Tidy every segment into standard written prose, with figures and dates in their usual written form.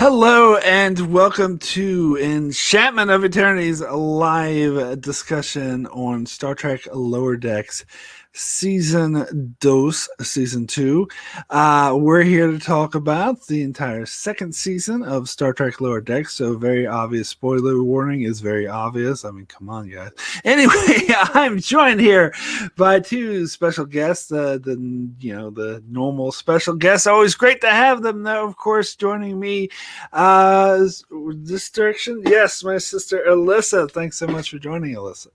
Hello and welcome to Enchantment of Eternity's live discussion on Star Trek Lower Decks Season Dos, Season 2. We're here to talk about the entire second season of Star Trek Lower Decks, so very obvious spoiler warning is very obvious. I mean, come on, guys. Anyway, I'm joined here by two special guests, the normal special guests. Always great to have them, though, of course, joining me this direction. Yes, my sister Alyssa. Thanks so much for joining, Alyssa.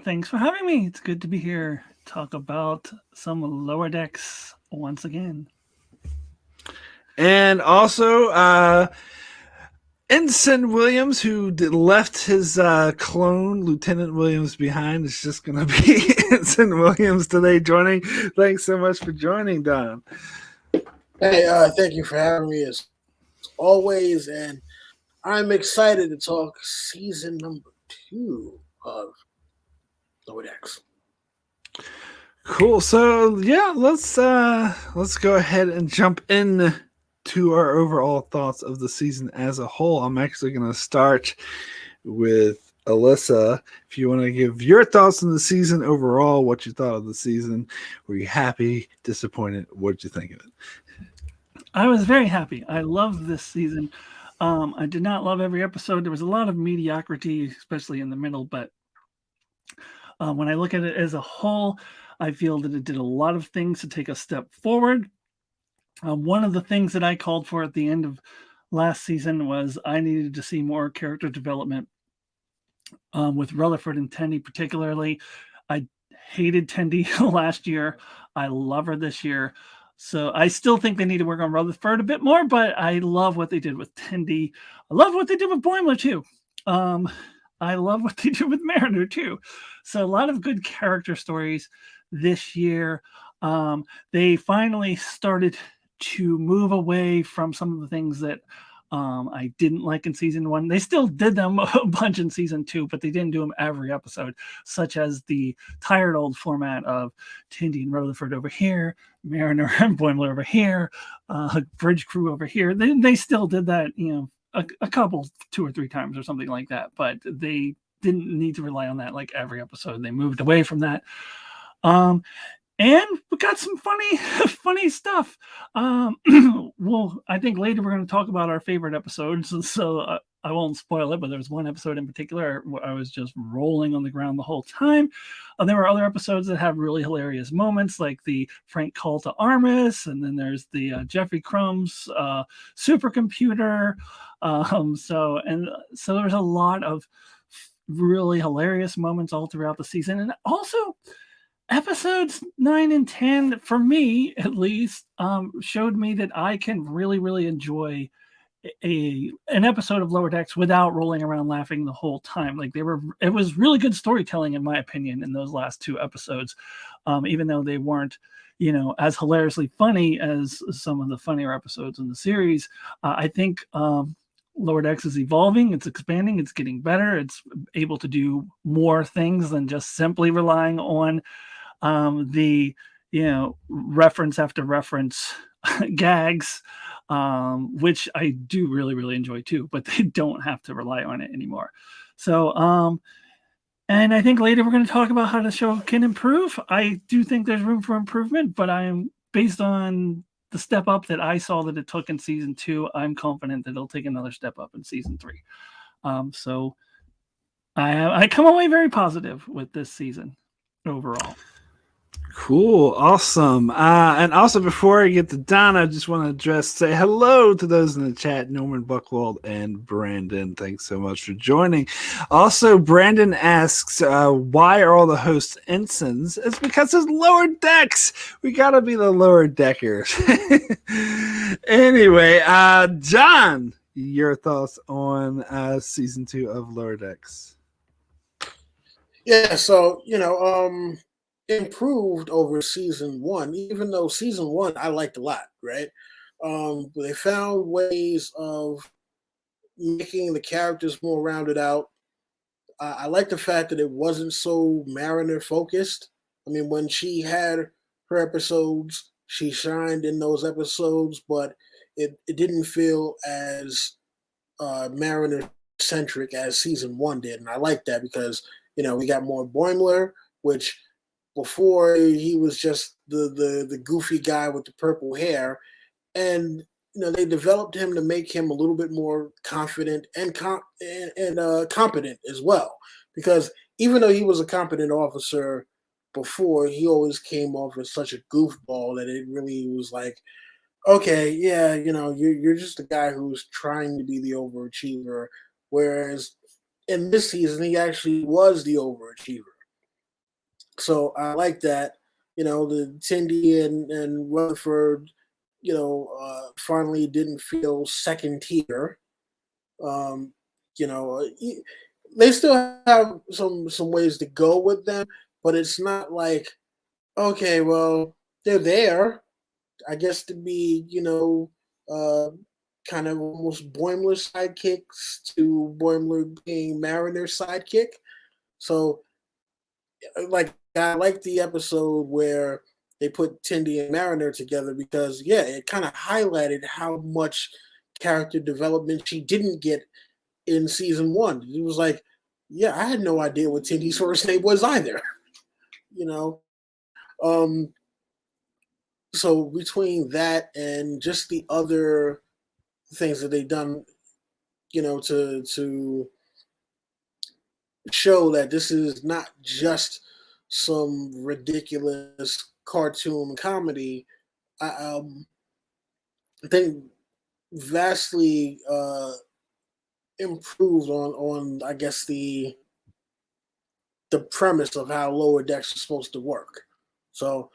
Thanks for having me. It's good to be here. Talk about some Lower Decks once again. And also, Ensign Williams, who left his clone, Lieutenant Williams, behind, is just going to be Ensign Williams today joining. Thanks so much for joining, Don. Hey, thank you for having me as always, and I'm excited to talk season number 2 of Lower Decks. Cool. So yeah, let's go ahead and jump in to our overall thoughts of the season as a whole. I'm actually going to start with Alyssa. If you want to give your thoughts on the season overall, what you thought of the season, were you happy, disappointed? What did you think of it? I was very happy. I loved this season. I did not love every episode. There was a lot of mediocrity, especially in the middle, but when I look at it as a whole, I feel that it did a lot of things to take a step forward. One of the things that I called for at the end of last season was I needed to see more character development with Rutherford and Tendi particularly. I hated Tendi last year. I love her this year. So I still think they need to work on Rutherford a bit more, but I love what they did with Tendi. I love what they did with Boimler too. I love what they did with Mariner too. So a lot of good character stories this year. They finally started to move away from some of the things that I didn't like in season 1. They still did them a bunch in season 2, but they didn't do them every episode, such as the tired old format of Tendi and Rutherford over here, Mariner and Boimler over here, bridge crew over here. They still did that, a couple, 2 or 3 times or something like that, but they didn't need to rely on that like every episode. They moved away from that. And we got some funny stuff. Well, I think later we're going to talk about our favorite episodes, so I won't spoil it, but there's one episode in particular where I was just rolling on the ground the whole time. There were other episodes that have really hilarious moments, like the Frank call to Armis, and then there's the Jeffrey Crumbs supercomputer. So there's a lot of really hilarious moments all throughout the season, and also episodes 9 and 10, for me at least, showed me that I can really enjoy an episode of Lower Decks without rolling around laughing the whole time. It was really good storytelling, in my opinion, in those last 2 episodes, even though they weren't as hilariously funny as some of the funnier episodes in the series. I think Lower Decks is evolving, it's expanding, it's getting better, it's able to do more things than just simply relying on the reference after reference gags, which I do really enjoy too, but they don't have to rely on it anymore. So and I think later we're going to talk about how the show can improve. I do think there's room for improvement, but I'm based on the step up that I saw that it took in season 2, I'm confident that it'll take another step up in season 3. So I come away very positive with this season overall. Cool, awesome. And also, before I get to Don, I just want to say hello to those in the chat, Norman Buckwald and Brandon. Thanks so much for joining. Also, Brandon asks, why are all the hosts ensigns? It's because it's Lower Decks. We got to be the Lower Deckers. Anyway, John, your thoughts on season 2 of Lower Decks? Yeah, so, improved over season 1, even though season 1 I liked a lot, right? They found ways of making the characters more rounded out. I like the fact that it wasn't so Mariner focused. I mean, when she had her episodes, she shined in those episodes, but it didn't feel as Mariner centric as season 1 did, and I like that because we got more Boimler, which before he was just the goofy guy with the purple hair, and they developed him to make him a little bit more confident and competent as well. Because even though he was a competent officer before, he always came off as such a goofball that it really was like, okay, yeah, you're just a guy who's trying to be the overachiever. Whereas in this season, he actually was the overachiever. So I like that. The Tindy and Rutherford, finally didn't feel second tier. Um, they still have some ways to go with them, but it's not like, okay, well, they're there, I guess, to be, kind of almost Boimler sidekicks to Boimler being Mariner's sidekick. So, like, I like the episode where they put Tindy and Mariner together because, yeah, it kind of highlighted how much character development she didn't get in season 1. It was like, yeah, I had no idea what Tindy's first name was either. you know, um, so between that and just the other things that they've done, to show that this is not just some ridiculous cartoon comedy, I think vastly improved on I guess the premise of how Lower Decks is supposed to work. So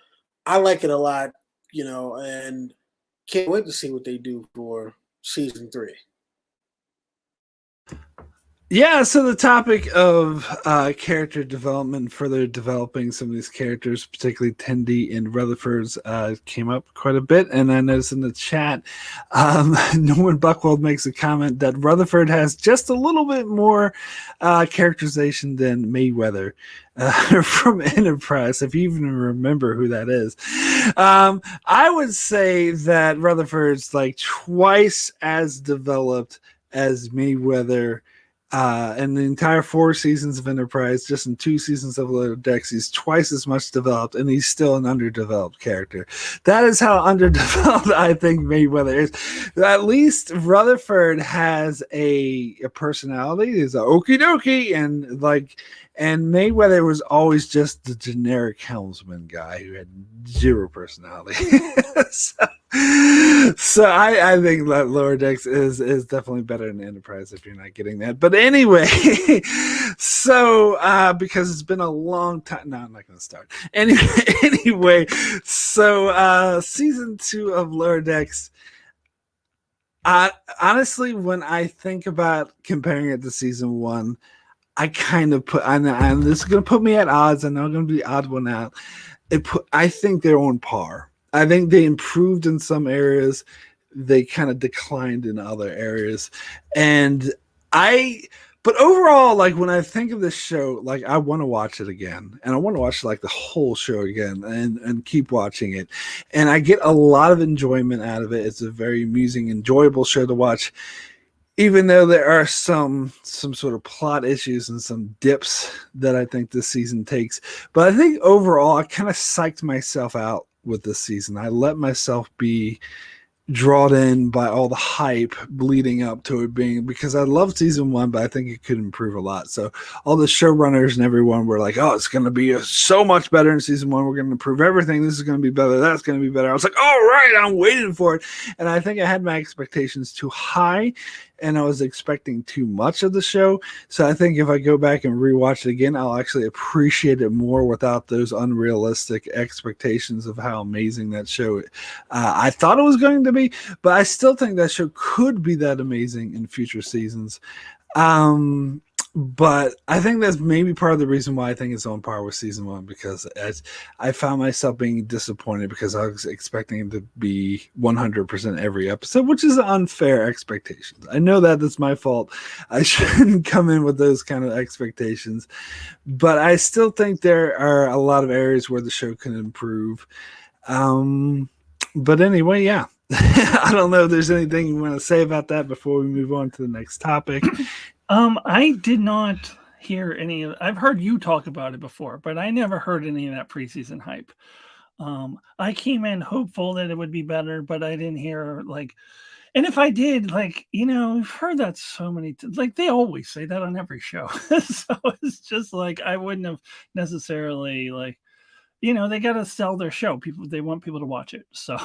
I like it a lot, and can't wait to see what they do for season 3. Yeah, so the topic of character development, further developing some of these characters, particularly Tindy and Rutherford's, came up quite a bit. And I noticed in the chat, Norman Buckwald makes a comment that Rutherford has just a little bit more characterization than Mayweather from Enterprise, if you even remember who that is. I would say that Rutherford's like twice as developed as Mayweather. In the entire 4 seasons of Enterprise, just in 2 seasons of Lower Decks, he's twice as much developed, and he's still an underdeveloped character. That is how underdeveloped I think Mayweather is. At least Rutherford has a personality. He's a okie dokie, and Mayweather was always just the generic helmsman guy who had zero personality. So I think that Lower Decks is definitely better than Enterprise if you're not getting that. But anyway, so because it's been a long time. No, I'm not going to start. Anyway, so season 2 of Lower Decks. Honestly, when I think about comparing it to season 1, I kind of put, and this is going to put me at odds. I know I'm going to be the odd one out. I think they're on par. I think they improved in some areas. They kind of declined in other areas. But overall, like when I think of this show, like I want to watch it again. And I want to watch like the whole show again and keep watching it. And I get a lot of enjoyment out of it. It's a very amusing, enjoyable show to watch. Even though there are some sort of plot issues and some dips that I think this season takes. But I think overall, I kind of psyched myself out with this season. I let myself be drawn in by all the hype leading up to it being, because I love season 1, but I think it could improve a lot. So all the showrunners and everyone were like, oh, it's going to be so much better in season 1. We're going to improve everything. This is going to be better. That's going to be better. I was like, all right, I'm waiting for it. And I think I had my expectations too high, and I was expecting too much of the show. So I think if I go back and rewatch it again, I'll actually appreciate it more without those unrealistic expectations of how amazing that show I thought it was going to be. But I still think that show could be that amazing in future seasons. But I think that's maybe part of the reason why I think it's on par with season 1, because I found myself being disappointed because I was expecting it to be 100% every episode, which is unfair expectations. I know that that's my fault. I shouldn't come in with those kind of expectations, but I still think there are a lot of areas where the show can improve. But anyway, yeah. I don't know if there's anything you want to say about that before we move on to the next topic. I did not hear any of. I've heard you talk about it before, but I never heard any of that preseason hype. I came in hopeful that it would be better, but I didn't hear like. And if I did, like, we've heard that so many times. Like, they always say that on every show. So it's just like I wouldn't have necessarily like, they got to sell their show. They want people to watch it. So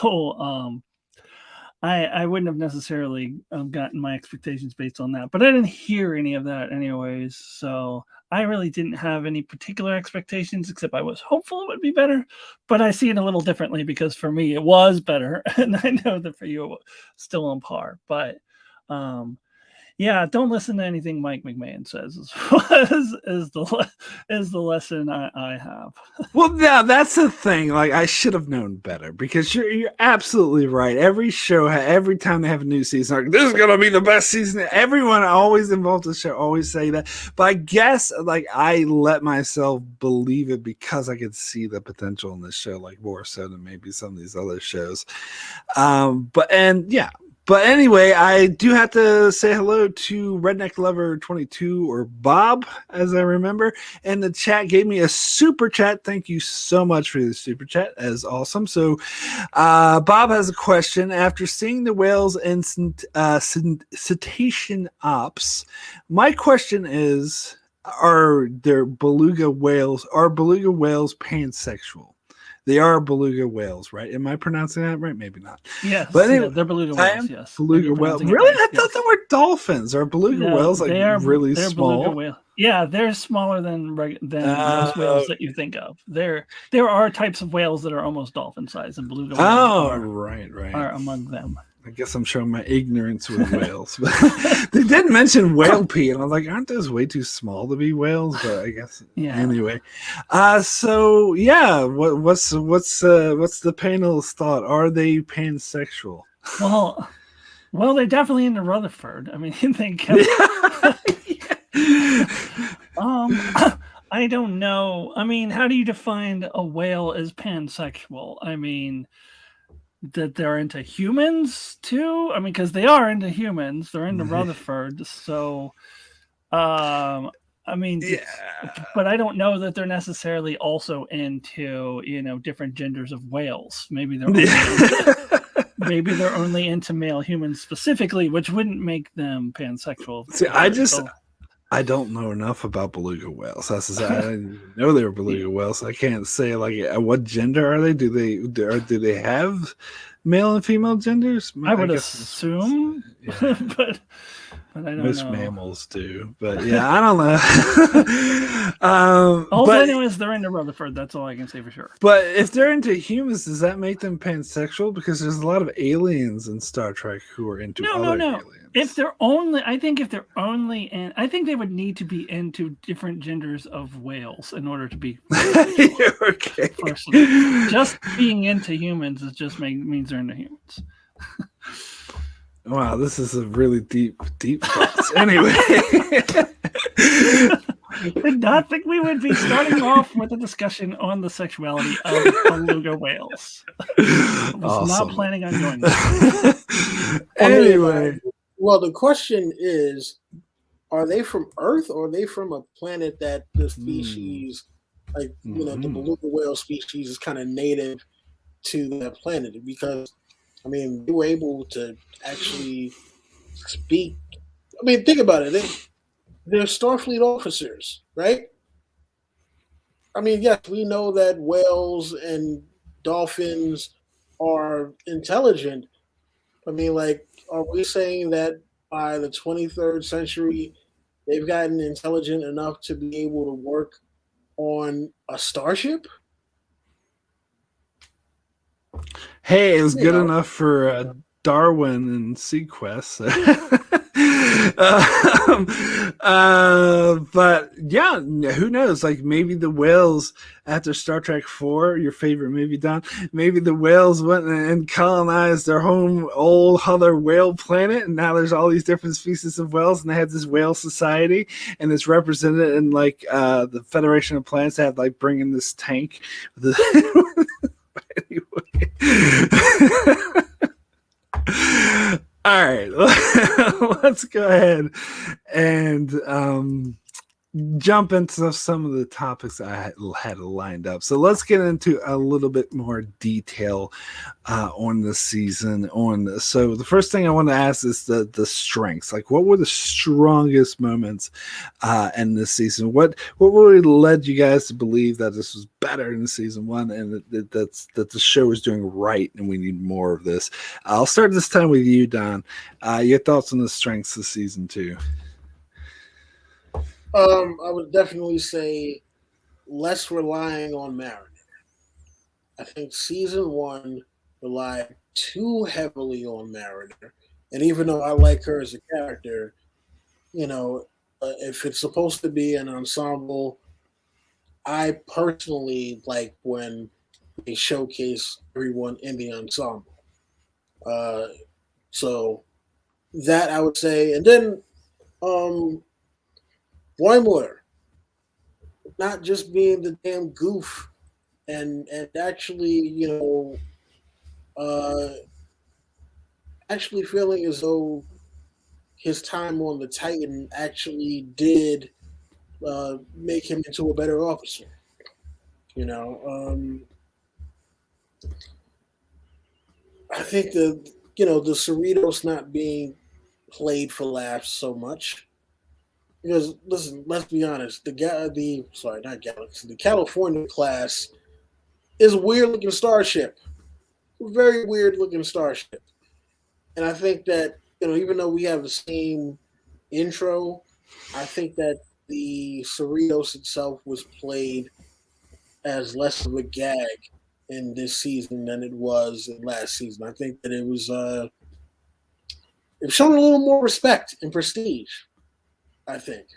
I wouldn't have necessarily gotten my expectations based on that, but I didn't hear any of that anyways. So I really didn't have any particular expectations, except I was hopeful it would be better, but I see it a little differently because for me it was better. And I know that for you it was still on par, but yeah, don't listen to anything Mike McMahon says is the lesson I have. Well, yeah, that's the thing. Like, I should have known better because you're absolutely right. Every show, every time they have a new season, like, this is gonna be the best season. Everyone always involved in the show always say that. But I guess like I let myself believe it because I could see the potential in this show, like more so than maybe some of these other shows. But anyway, I do have to say hello to Redneck Lover 22, or Bob, as I remember. And the chat gave me a super chat. Thank you so much for the super chat. That is awesome. So Bob has a question. After seeing the whales in cetacean ops, my question is, are beluga whales pansexual? They are beluga whales, right? Am I pronouncing that right? Maybe not. Yes, but anyway, they're beluga whales. Yes, beluga whales. Really? I thought they were dolphins. Are beluga whales like really small? Yeah, they're smaller than most whales that you think of. There are types of whales that are almost dolphin size, and beluga whales are among them. I guess I'm showing my ignorance with whales. But they did mention whale pee, and I'm like, aren't those way too small to be whales? But I guess anyway. So yeah, what's the panel's thought? Are they pansexual? Well, they're definitely into Rutherford. I mean, they kept. I don't know. I mean, how do you define a whale as pansexual? I mean, that they're into humans too? I mean, because they are into humans. They're into Rutherford. So, I mean, but I don't know that they're necessarily also into, different genders of whales. Maybe they're only into male humans specifically, which wouldn't make them pansexual. See, I don't know enough about beluga whales. I didn't know they were beluga whales. So I can't say like what gender are they? Do they have male and female genders? I would assume, but I don't know. Most mammals do, but yeah, I don't know. All I know is they're into Rutherford. That's all I can say for sure. But if they're into humans, does that make them pansexual? Because there's a lot of aliens in Star Trek who are into other aliens. I think they would need to be into different genders of whales in order to be. Okay. Personally. Just being into humans means they're into humans. Wow, this is a really deep thoughts. Anyway. I did not think we would be starting off with a discussion on the sexuality of beluga whales. I was not planning on doing that. Anyway. Well, the question is, are they from Earth or are they from a planet that the species, the beluga whale species is kind of native to that planet? Because, I mean, they were able to actually speak. I mean, think about it. They're Starfleet officers, right? I mean, yes, we know that whales and dolphins are intelligent. I mean, like, are we saying that by the 23rd century, they've gotten intelligent enough to be able to work on a starship? Hey, it was good enough for Darwin and Sequest. But yeah, who knows? Like maybe the whales after Star Trek 4, your favorite movie, Don. Maybe the whales went and colonized their home old other whale planet, and now there's all these different species of whales, and they had this whale society, and it's represented in like the Federation of Planets. They have like bringing this tank. Anyway. All right, let's go ahead and jump into some of the topics I had lined up. So let's get into a little bit more detail on the season. So the first thing I want to ask is the strengths. Like, what were the strongest moments in this season? What really led you guys to believe that this was better in season one, and that the show is doing right, and we need more of this? I'll start this time with you, Don. Your thoughts on the strengths of season two? I would definitely say less relying on Mariner. I think season one relied too heavily on Mariner, and even though I like her as a character, if it's supposed to be an ensemble, I personally like when they showcase everyone in the ensemble. Uh, so that I would say, and then um, Boimler not just being the damn goof and actually, uh, actually feeling as though his time on the Titan actually did make him into a better officer. You know, I think the Cerritos not being played for laughs so much because listen, let's be honest, the sorry, not Galaxy, the California class is a weird looking starship, very weird looking starship. And I think that, even though we have the same intro, I think that the Cerritos itself was played as less of a gag in this season than it was in last season. I think that it was shown a little more respect and prestige, I think.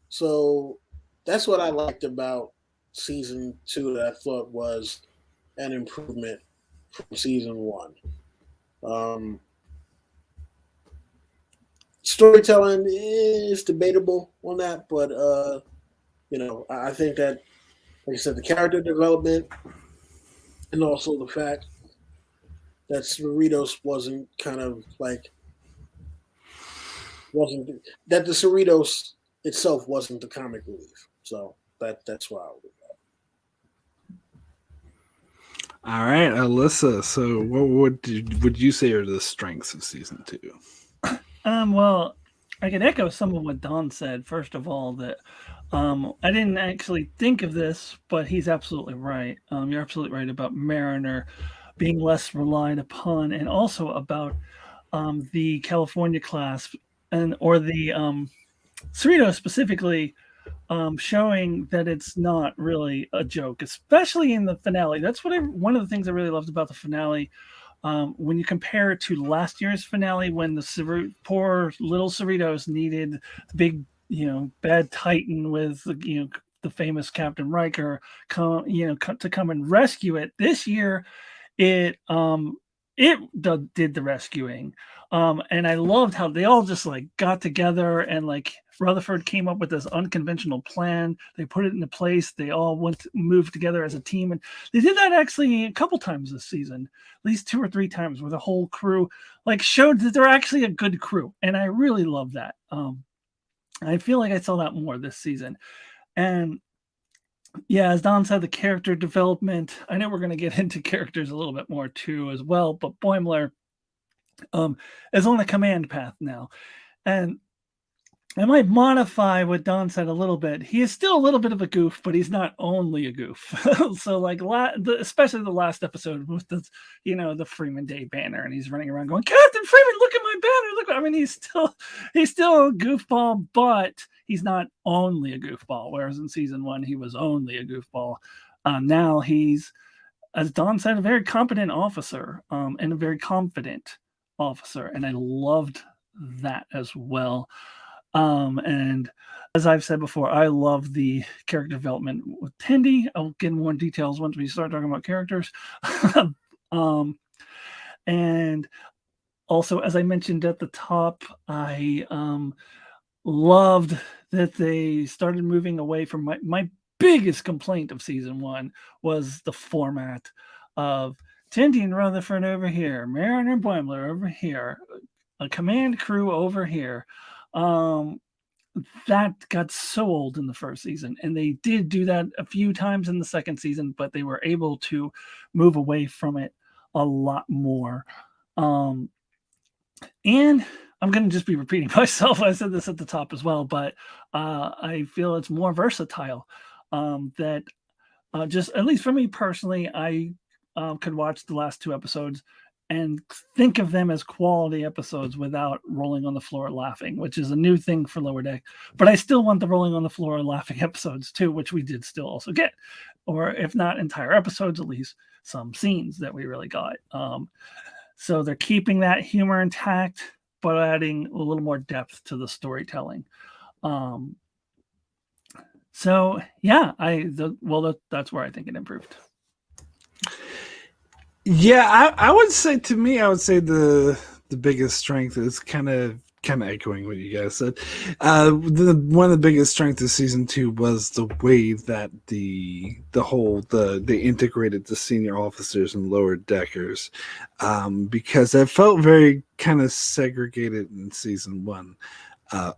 So that's what I liked about season two that I thought was an improvement from season one. Um, Storytelling is debatable on that, but I think that, like I said, the character development and also the fact that Cerritos wasn't that the Cerritos itself wasn't the comic relief. So that's why I would. All right, Alyssa. So, what would you say are the strengths of season two? Well, I can echo some of what Don said. First of all, that I didn't actually think of this, but he's absolutely right. You're absolutely right about Mariner being less relied upon, and also about the California class or the Cerritos specifically, showing that it's not really a joke, especially in the finale. That's one of the things I really loved about the finale. When you compare it to last year's finale, when the poor little Cerritos needed the big, bad Titan with the famous Captain Riker to come and rescue it. This year, it did the rescuing. And I loved how they all just like got together and like Rutherford came up with this unconventional plan. They put it into place. They all moved together as a team. And they did that actually a couple times this season, at least 2 or 3 times, where the whole crew like showed that they're actually a good crew. And I really love that. I feel like I saw that more this season. And yeah, as Don said, the character development, I know we're going to get into characters a little bit more too as well, but Boimler is on the command path now. And I might modify what Don said a little bit. He is still a little bit of a goof, but he's not only a goof. So like especially the last episode with the Freeman Day banner, and he's running around going, Captain Freeman, look at my banner. Look, I mean, he's still a goofball, but he's not only a goofball. Whereas in season one, he was only a goofball. Now he's, as Don said, a very competent officer and a very confident officer. And I loved that as well. And as I've said before, I love the character development with Tendi. I'll get more details once we start talking about characters. And also, as I mentioned at the top, I loved that they started moving away from my biggest complaint of season one was the format of Tindy and Rutherford over here, Mariner Boimler over here, a command crew over here. That got so old in the first season, and they did do that a few times in the second season, but they were able to move away from it a lot more. And I'm going to just be repeating myself. I said this at the top as well, but I feel it's more versatile. That just, at least for me personally, I could watch the last 2 episodes and think of them as quality episodes without rolling on the floor laughing, which is a new thing for Lower Deck. But I still want the rolling on the floor laughing episodes too, which we did still also get. Or if not entire episodes, at least some scenes that we really got. So they're keeping that humor intact, but adding a little more depth to the storytelling. So yeah, that's where I think it improved. Yeah, I would say, to me, I would say the biggest strength is kind of echoing what you guys said. One of the biggest strengths of season 2 was the way that they integrated the senior officers and lower deckers, because I felt very kind of segregated in season 1.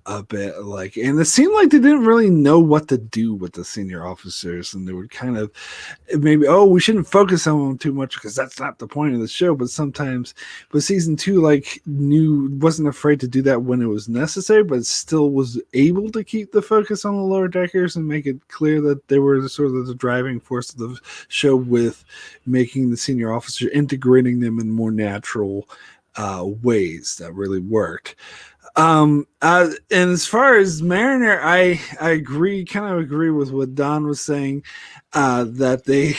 A bit, like, and it seemed like they didn't really know what to do with the senior officers, and they would kind of maybe, we shouldn't focus on them too much because that's not the point of the show. But sometimes, but season 2 wasn't afraid to do that when it was necessary, but still was able to keep the focus on the lower deckers and make it clear that they were sort of the driving force of the show, with making the senior officer, integrating them in more natural ways that really worked. And as far as Mariner, I agree with what Don was saying, that they,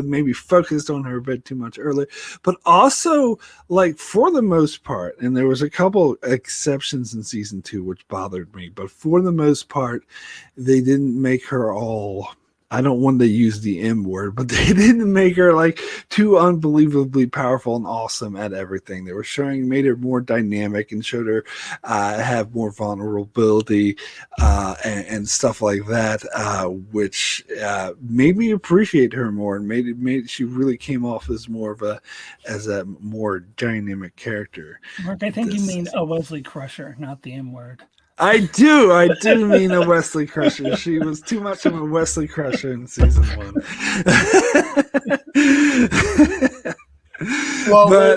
maybe focused on her a bit too much earlier, but also, like, for the most part, and there was a couple exceptions in season 2 which bothered me, but for the most part, they didn't make her all, I don't want to use the M word, but they didn't make her like too unbelievably powerful and awesome at everything. They were made her more dynamic and showed her have more vulnerability and stuff like that, which made me appreciate her more, and made she really came off as more of a more dynamic character. Mark, I think you mean a Wesley Crusher, not the M word. I do mean a Wesley Crusher. She was too much of a Wesley Crusher in season 1. Well, but,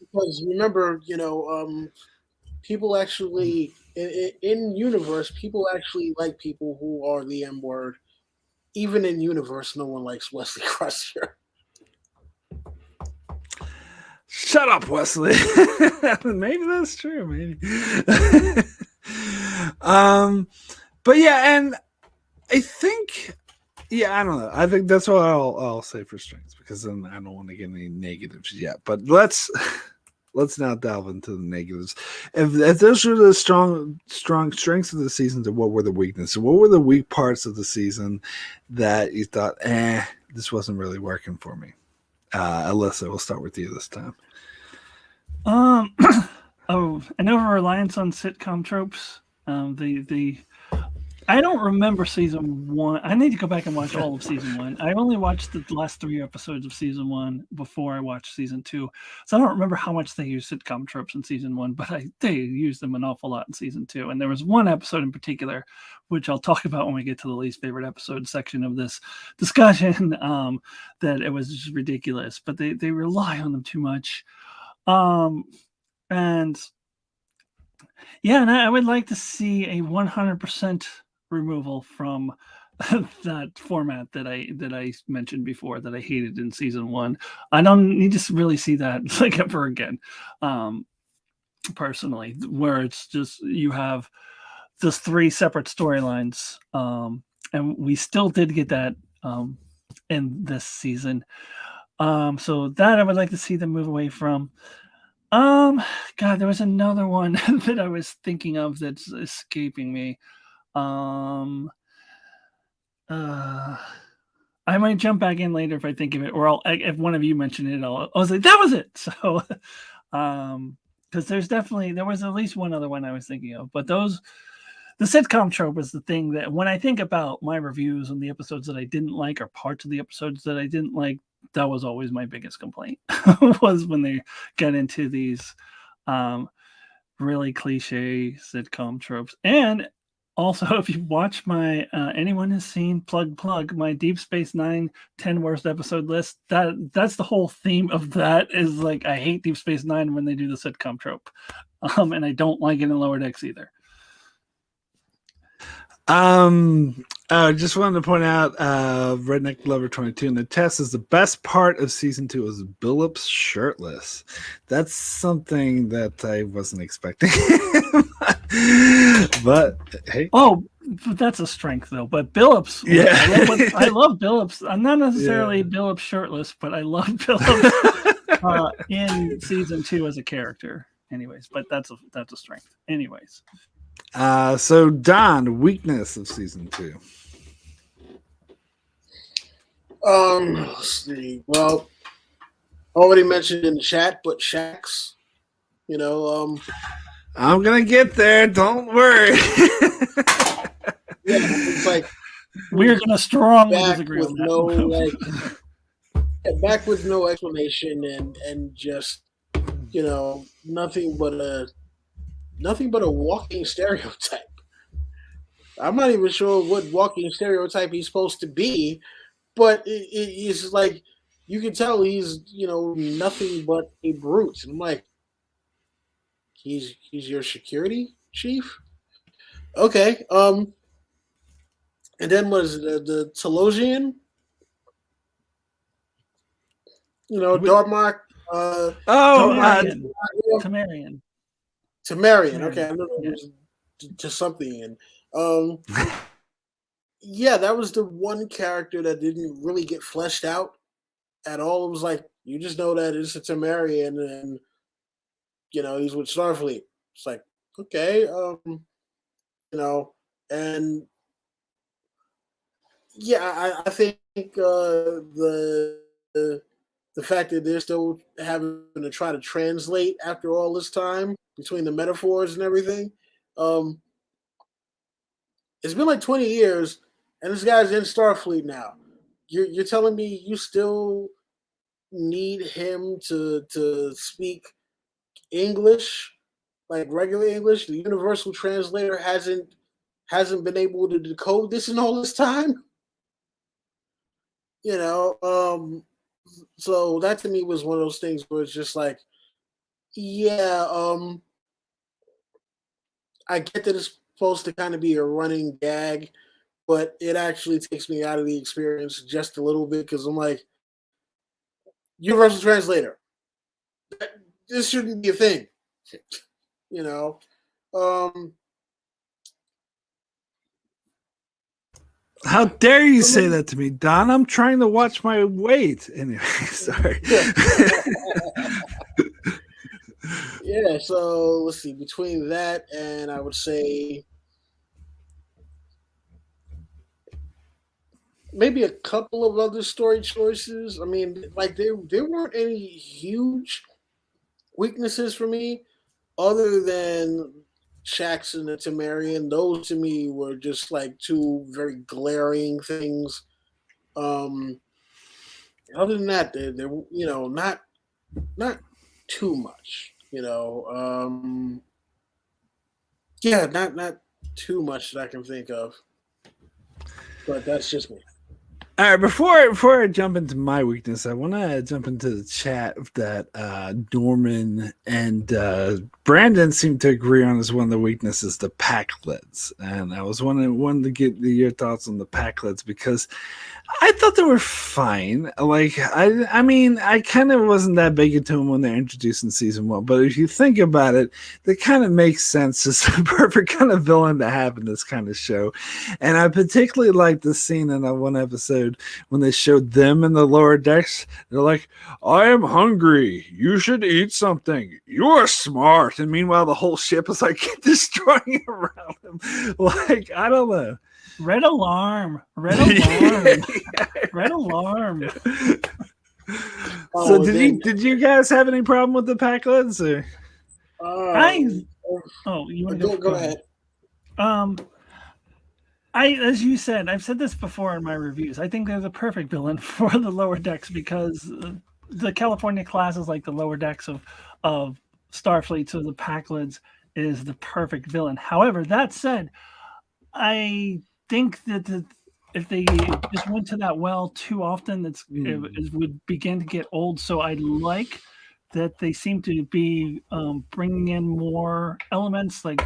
because remember, people actually in universe, people actually like people who are the M word. Even in universe, no one likes Wesley Crusher. Shut up, Wesley. Maybe that's true. Maybe. But yeah, and I think, I don't know. I think that's what I'll say for strengths, because then I don't want to get any negatives yet. But let's now delve into the negatives. If those were the strong strengths of the season, then what were the weaknesses? What were the weak parts of the season that you thought, this wasn't really working for me? Alyssa, we'll start with you this time. An over-reliance on sitcom tropes. I don't remember season 1. I need to go back and watch all of season 1. I only watched the last 3 episodes of season 1 before I watched season 2. So I don't remember how much they used sitcom tropes in season 1, but they used them an awful lot in season 2. And there was one episode in particular, which I'll talk about when we get to the least favorite episode section of this discussion, that it was just ridiculous. But they rely on them too much. And I would like to see a 100% removal from that format that I mentioned before that I hated in season 1. I don't need to really see that like ever again. Personally, where it's just you have just 3 separate storylines, and we still did get that in this season. So that I would like to see them move away from. God, there was another one that I was thinking of that's escaping me. I might jump back in later if I think of it, or if one of you mentioned it, I was like, that was it. So, because there was at least one other one I was thinking of, but the sitcom trope is the thing that when I think about my reviews on the episodes that I didn't like, or parts of the episodes that I didn't like, that was always my biggest complaint was when they get into these really cliche sitcom tropes. And also, if you watch my anyone has seen plug my Deep Space Nine 10 worst episode list, that's the whole theme of that is like I hate Deep Space Nine when they do the sitcom trope, and I don't like it in Lower Decks either. I just wanted to point out, Redneck Lover 22 in the test is the best part of season 2 is Billups shirtless. That's something that I wasn't expecting. But hey, but that's a strength though. But Billups, yeah, I love Billups. I'm not necessarily Billups shirtless, but I love Billups in season 2 as a character. Anyways, but that's a strength. Anyways. So Don, weakness of season 2. Let's see. Well, already mentioned in the chat, but Shax, I'm gonna get there. Don't worry. Yeah, it's like we're gonna strongly back disagree with on that. Back with no explanation and just nothing but a walking stereotype. I'm not even sure what walking stereotype he's supposed to be, but it's like you can tell he's nothing but a brute. And I'm like, he's your security chief, okay. And then was the Telosian, Darmok. Tamarian. Okay, I know it was to something. And yeah, that was the one character that didn't really get fleshed out at all. It was like you just know that it's a Tamarian, and he's with Starfleet. It's like, okay, and yeah, I think the fact that they're still having to try to translate after all this time between the metaphors and everything. It's been like 20 years, and this guy's in Starfleet now. You're telling me you still need him to speak English, like regular English? The universal translator hasn't been able to decode this in all this time. So that to me was one of those things where it's just like, yeah, I get that it's supposed to kind of be a running gag, but it actually takes me out of the experience just a little bit because I'm like, universal translator, this shouldn't be a thing, How dare you say that to me, Don? I'm trying to watch my weight. Anyway, sorry. Yeah, so let's see. Between that and I would say maybe a couple of other story choices. I mean, like there weren't any huge weaknesses for me other than Shax and the Tamarian. Those to me were just like two very glaring things. Other than that, they're not too much. Yeah, not too much that I can think of. But that's just me. All right, before I jump into my weakness, I want to jump into the chat that Norman and Brandon seem to agree on as one of the weaknesses, the pack lids. And I was wanting to get your thoughts on the pack lids because I thought they were fine. Like, I mean, I kind of wasn't that big into them when they're introduced in season 1. But if you think about it, they kind of make sense. It's the perfect kind of villain to have in this kind of show. And I particularly like the scene in that one episode when they showed them in the lower decks. They're like, I am hungry. You should eat something. You're smart. And meanwhile, the whole ship is like destroying around them. Like, I don't know. Red alarm. Red alarm. So did you guys have any problem with the pack lids? Or? You want to go ahead. As you said, I've said this before in my reviews. I think they're the perfect villain for the lower decks because the California class is like the lower decks of Starfleet. So the Packlids is the perfect villain. However, that said, I think that if they just went to that well too often, it would begin to get old. So I like that they seem to be bringing in more elements, like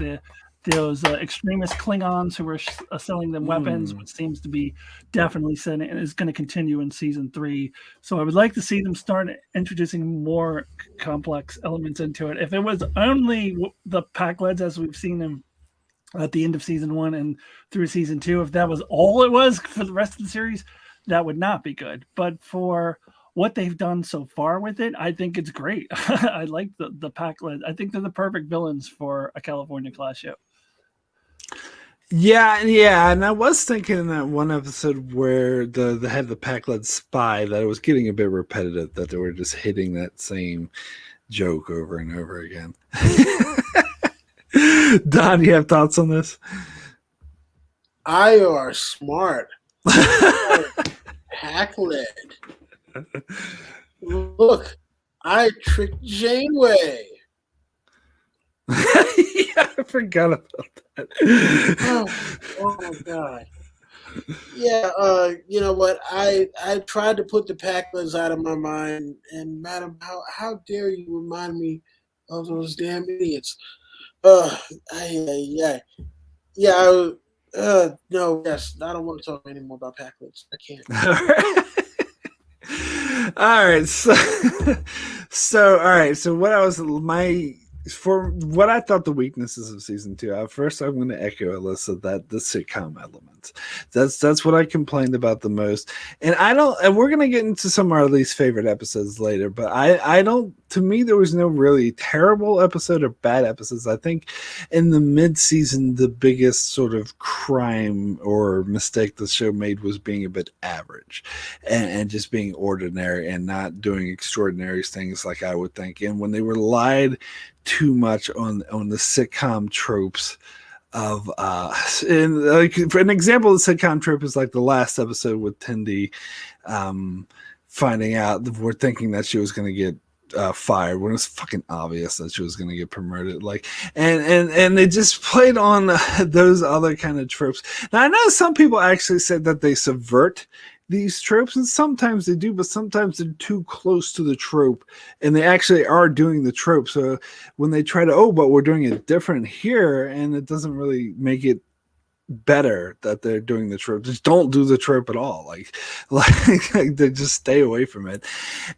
those extremist Klingons who were selling them weapons, which seems to be definitely said and is going to continue in season 3. So I would like to see them start introducing more complex elements into it. If it was only the Packlids as we've seen them at the end of season 1 and through season 2, if that was all it was for the rest of the series, that would not be good. But for what they've done so far with it, I think it's great. I like the Packlet. I think they're the perfect villains for a California class ship. Yeah, and I was thinking in that one episode where the head of the Packlet spy that it was getting a bit repetitive, that they were just hitting that same joke over and over again. Don, you have thoughts on this? I are smart. Packlet. Look, I tricked Janeway. Yeah, I forgot about that. Oh my god. Yeah, you know what? I tried to put the Packlets out of my mind, and madam, how dare you remind me of those damn idiots? Yeah. No, yes, I don't want to talk anymore about Packlets. I can't. All right, so all right, so what I was for what I thought the weaknesses of season 2. First, I'm going to echo Alyssa that the sitcom elements. That's what I complained about the most, and we're going to get into some of our least favorite episodes later. But I don't. To me, there was no really terrible episode or bad episodes. I think in the mid-season, the biggest sort of crime or mistake the show made was being a bit average and just being ordinary and not doing extraordinary things like I would think. And when they relied too much on the sitcom tropes of and like for an example of the sitcom trope is like the last episode with Tindy finding out we're thinking that she was going to get fired when it's fucking obvious that she was going to get promoted, like and they just played on those other kind of tropes. Now I know some people actually said that they subvert these tropes, and sometimes they do, but sometimes they're too close to the trope and they actually are doing the trope. So when they try to, but we're doing it different here, and it doesn't really make it better that they're doing the trope. Just don't do the trope at all. Like they just stay away from it.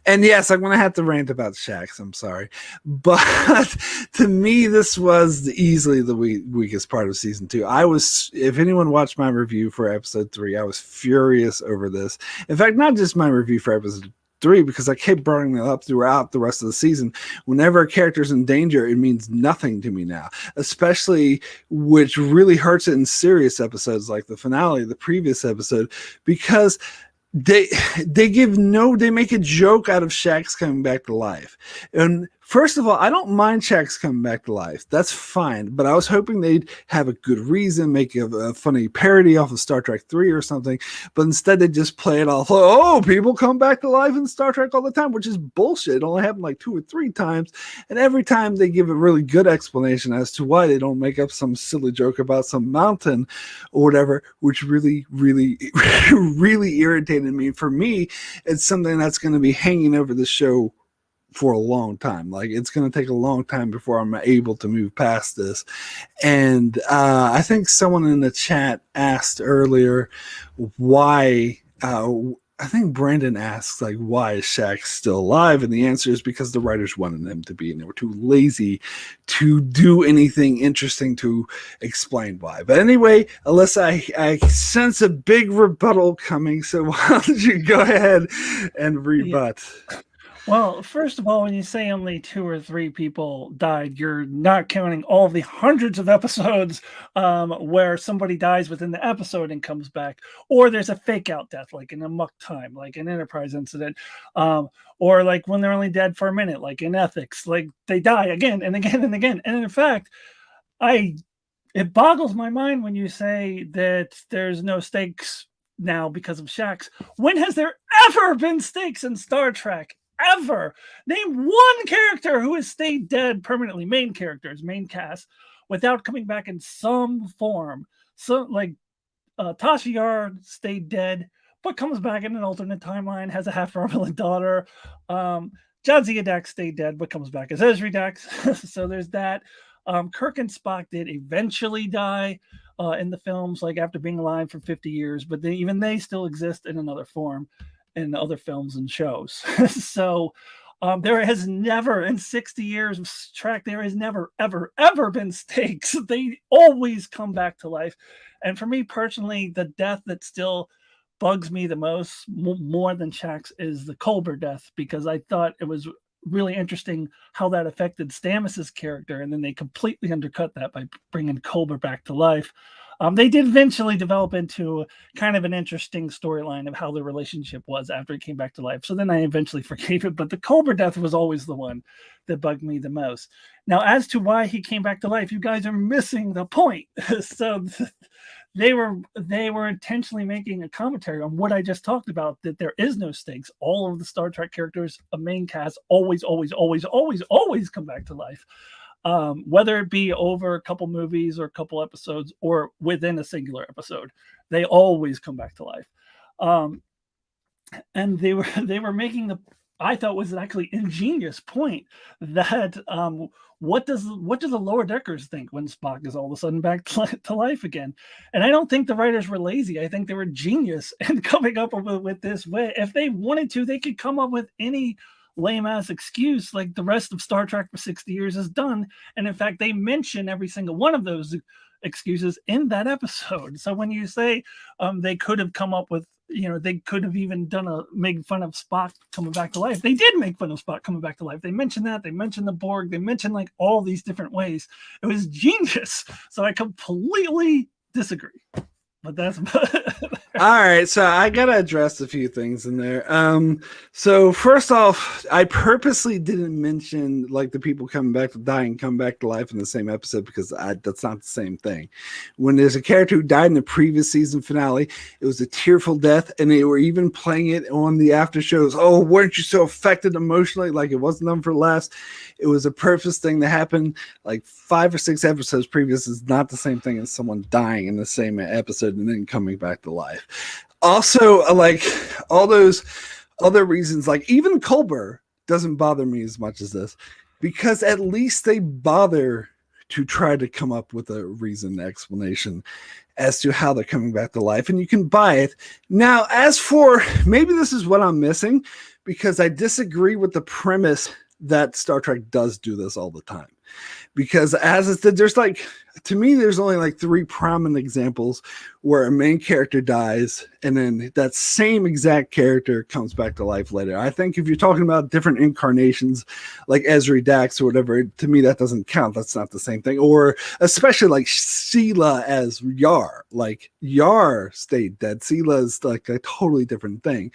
And yes, I'm gonna have to rant about Shax. I'm sorry, but to me, this was easily the weakest part of season 2. I was, if anyone watched my review for episode 3, I was furious over this. In fact, not just my review for episode 3, because I kept bringing it up throughout the rest of the season. Whenever a character's in danger, it means nothing to me now, especially which really hurts it in serious episodes like the finale of the previous episode, because they make a joke out of Shax coming back to life. And first of all, I don't mind Shax coming back to life. That's fine. But I was hoping they'd have a good reason, make a funny parody off of Star Trek 3 or something. But instead, they just play it off. Oh, people come back to life in Star Trek all the time, which is bullshit. It only happened like 2 or 3 times. And every time they give a really good explanation as to why they don't make up some silly joke about some mountain or whatever, which really, really, really irritated me. For me, it's something that's going to be hanging over the show for a long time. Like, it's going to take a long time before I'm able to move past this. And I think someone in the chat asked earlier why. I think Brandon asks, like, why is Shax still alive? And the answer is because the writers wanted him to be, and they were too lazy to do anything interesting to explain why. But anyway, Alyssa, I sense a big rebuttal coming, so why don't you go ahead and rebut? Yeah. Well, first of all, when you say only 2 or 3 people died, you're not counting all the hundreds of episodes where somebody dies within the episode and comes back, or there's a fake out death, like in a muck time, like an Enterprise incident, or like when they're only dead for a minute, like in Ethics, like they die again and again and again. And in fact, it boggles my mind when you say that there's no stakes now because of Shaxs. When has there ever been stakes in Star Trek? Ever? Name one character who has stayed dead permanently, main characters, main cast, without coming back in some form. So, like, Tasha Yar stayed dead, but comes back in an alternate timeline, has a half-Romulan daughter. Jadzia Dax stayed dead, but comes back as Ezri Dax. So there's that. Kirk and Spock did eventually die in the films, like after being alive for 50 years, but even they still exist in another form in other films and shows. So there has never, in 60 years of Trek, there has never, ever, ever been stakes. They always come back to life. And for me personally, the death that still bugs me the most, more than Shaxs, is the Culber death, because I thought it was really interesting how that affected Stamos's character, and then they completely undercut that by bringing Culber back to life. They did eventually develop into kind of an interesting storyline of how the relationship was after he came back to life. So then I eventually forgave it, but the Culber death was always the one that bugged me the most. Now, as to why he came back to life, you guys are missing the point. So they were intentionally making a commentary on what I just talked about, that there is no stakes. All of the Star Trek characters, a main cast, always come back to life. Whether it be over a couple movies or a couple episodes or within a singular episode, they always come back to life. And they were making I thought was an actually ingenious point that what do the lower deckers think when Spock is all of a sudden back to life again? And I don't think the writers were lazy. I think they were genius in coming up with this way. If they wanted to, they could come up with any lame-ass excuse like the rest of Star Trek for 60 years has done. And in fact, they mention every single one of those excuses in that episode. So when you say they could have come up with, they could have even made fun of Spock coming back to life. They did make fun of Spock coming back to life. They mentioned that. They mentioned the Borg. They mentioned like all these different ways. It was genius. So I completely disagree. But that's all right. So I gotta address a few things in there. So first off, I purposely didn't mention like the people coming back to die and come back to life in the same episode, because that's not the same thing. When there's a character who died in the previous season finale, it was a tearful death, and they were even playing it on the after shows. Oh, weren't you so affected emotionally? Like it wasn't done for laughs. It was a purpose thing that happened like 5 or 6 episodes previous. Is not the same thing as someone dying in the same episode and then coming back to life. Also, like all those other reasons, like even Culber doesn't bother me as much as this, because at least they bother to try to come up with a reason, explanation as to how they're coming back to life, and you can buy it. Now, as for maybe this is what I'm missing, because I disagree with the premise that Star Trek does do this all the time. Because as I said, there's like, to me, there's only like 3 prominent examples where a main character dies and then that same exact character comes back to life later. I think if you're talking about different incarnations like Ezri Dax or whatever, to me, that doesn't count. That's not the same thing. Or especially like Sela as Yar. Like Yar stayed dead. Sela is like a totally different thing.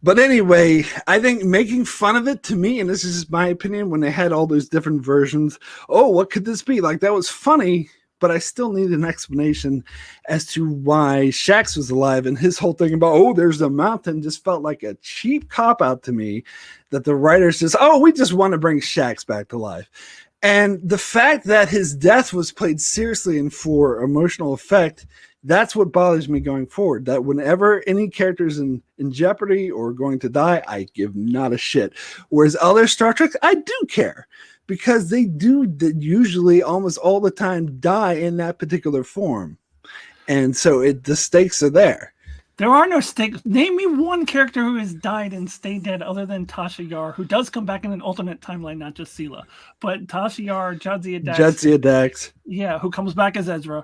But anyway, I think making fun of it, to me, and this is just my opinion, when they had all those different versions, oh, what could this be? Like, that was funny, but I still need an explanation as to why Shaxs was alive. And his whole thing about, oh, there's a mountain, just felt like a cheap cop-out to me, that the writers just, oh, we just want to bring Shaxs back to life. And the fact that his death was played seriously and for emotional effect, that's what bothers me going forward, that whenever any character's in jeopardy or going to die, I give not a shit. Whereas other Star Trek, I do care, because they do usually almost all the time die in that particular form. And so the stakes are there. There are no stakes. Name me one character who has died and stayed dead other than Tasha Yar, who does come back in an alternate timeline, not just Sela. But Tasha Yar, Jadzia Dax. Yeah, who comes back as Ezra.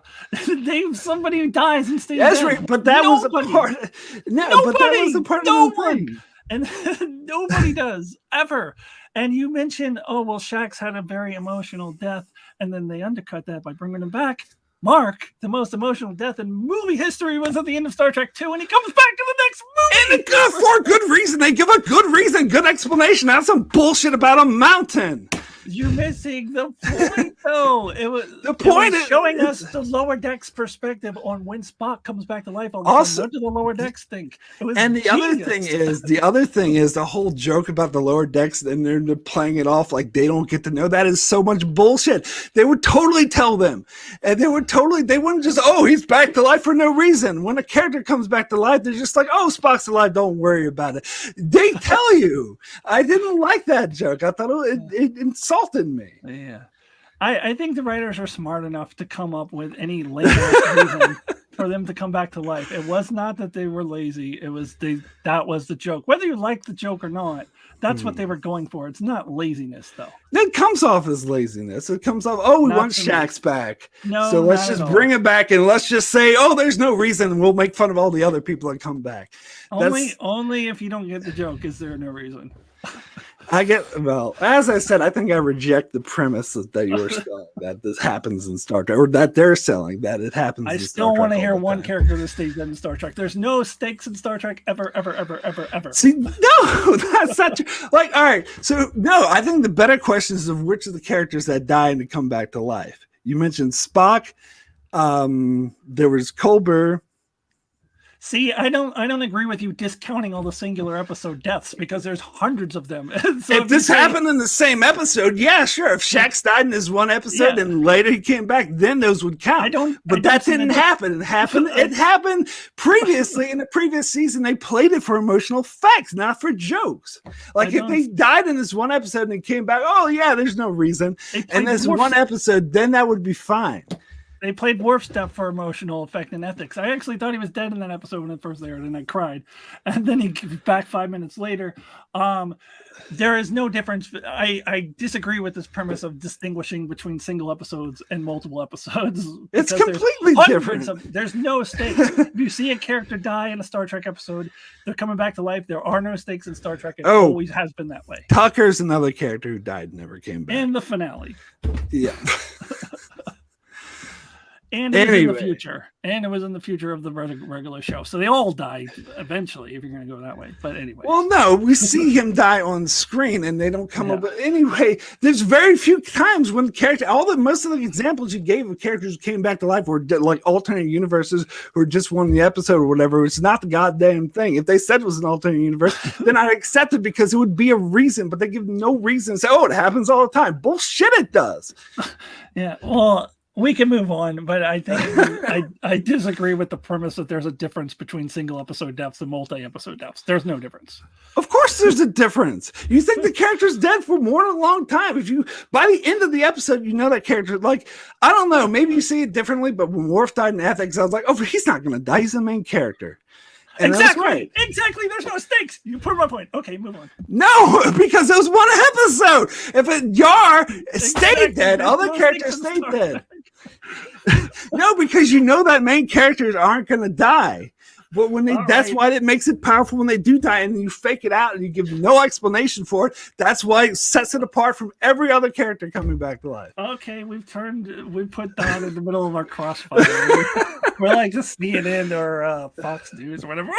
Somebody who dies and stays dead. But that was a part. But that was a part of the thing. And nobody does, ever. And you mentioned, oh, well, Shaxs had a very emotional death, and then they undercut that by bringing him back. Mark, the most emotional death in movie history was at the end of Star Trek 2, and he comes back to the next movie. And for a good reason. They give a good reason, good explanation. Not some bullshit about a mountain. You're missing the point, though. The point is showing us the lower decks perspective on when Spock comes back to life. Also, what do the lower decks think? And the other thing is the whole joke about the lower decks, and they're playing it off like they don't get to know. That is so much bullshit. They would totally tell them, and they wouldn't just, oh, he's back to life for no reason. When a character comes back to life, they're just like, oh, Spock's alive, don't worry about it. They tell you. I didn't like that joke. I thought it insulted me. Yeah. I think the writers are smart enough to come up with any lame-ass reason for them to come back to life. It was not that they were lazy. It was that was the joke. Whether you like the joke or not, that's what they were going for. It's not laziness, though. It comes off as laziness. It comes off, oh, we want Shaxx back. No, so let's just bring him back and let's just say, oh, there's no reason. We'll make fun of all the other people that come back. Only if you don't get the joke is there no reason. As I said, I think I reject the premise that you were selling, that this happens in Star Trek, or that they're selling that it happens in Star Trek. I still want to hear one character that stays dead in Star Trek. There's no stakes in Star Trek ever. See, no, that's not true. Like, all right, so no, I think the better question is of which of the characters that die and to come back to life. You mentioned Spock. There was Culber. See, I don't agree with you discounting all the singular episode deaths because there's hundreds of them. So if this happened in the same episode, yeah, sure. If Shaxx died in this one episode and later he came back, then those would count. But that didn't happen. It happened previously in the previous season. They played it for emotional effects, not for jokes. Like if they died in this one episode and they came back, oh yeah, there's no reason. And this one episode, then that would be fine. They played Worf's death for emotional effect and ethics. I actually thought he was dead in that episode when it first aired, and I cried. And then he came back 5 minutes later. There is no difference. I disagree with this premise of distinguishing between single episodes and multiple episodes. It's completely different. There's no stakes. If you see a character die in a Star Trek episode, they're coming back to life. There are no stakes in Star Trek. It always has been that way. Tucker's another character who died and never came back. In the finale. Yeah. And it was in the future. And it was in the future of the regular show. So they all died eventually, if you're going to go that way. But anyway. Well, no, we see him die on screen and they don't come up. But anyway, there's very few times when most of the examples you gave of characters who came back to life were like alternate universes who just won the episode or whatever. It's not the goddamn thing. If they said it was an alternate universe, then I'd accept it because it would be a reason. But they give no reason to say, oh, it happens all the time. Bullshit, it does. Yeah, well, we can move on, but I think I disagree with the premise that there's a difference between single episode deaths and multi-episode deaths. There's no difference. Of course there's a difference. You think the character's dead for more than a long time. If you, by the end of the episode, you know that character, like, I don't know, maybe you see it differently, but when Worf died in Ethics, I was like, oh, he's not going to die. He's the main character. And exactly. Right. Exactly. There's no stakes. You put my point. Okay, move on. No, because it was one episode. If Yar stayed dead, other characters stayed dead. No, because you know that main characters aren't going to die. But when that's why it makes it powerful when they do die, and you fake it out and you give no explanation for it. That's why it sets it apart from every other character coming back to life. Okay, we put Don in the middle of our crossfire. We're like just CNN or Fox News or whatever.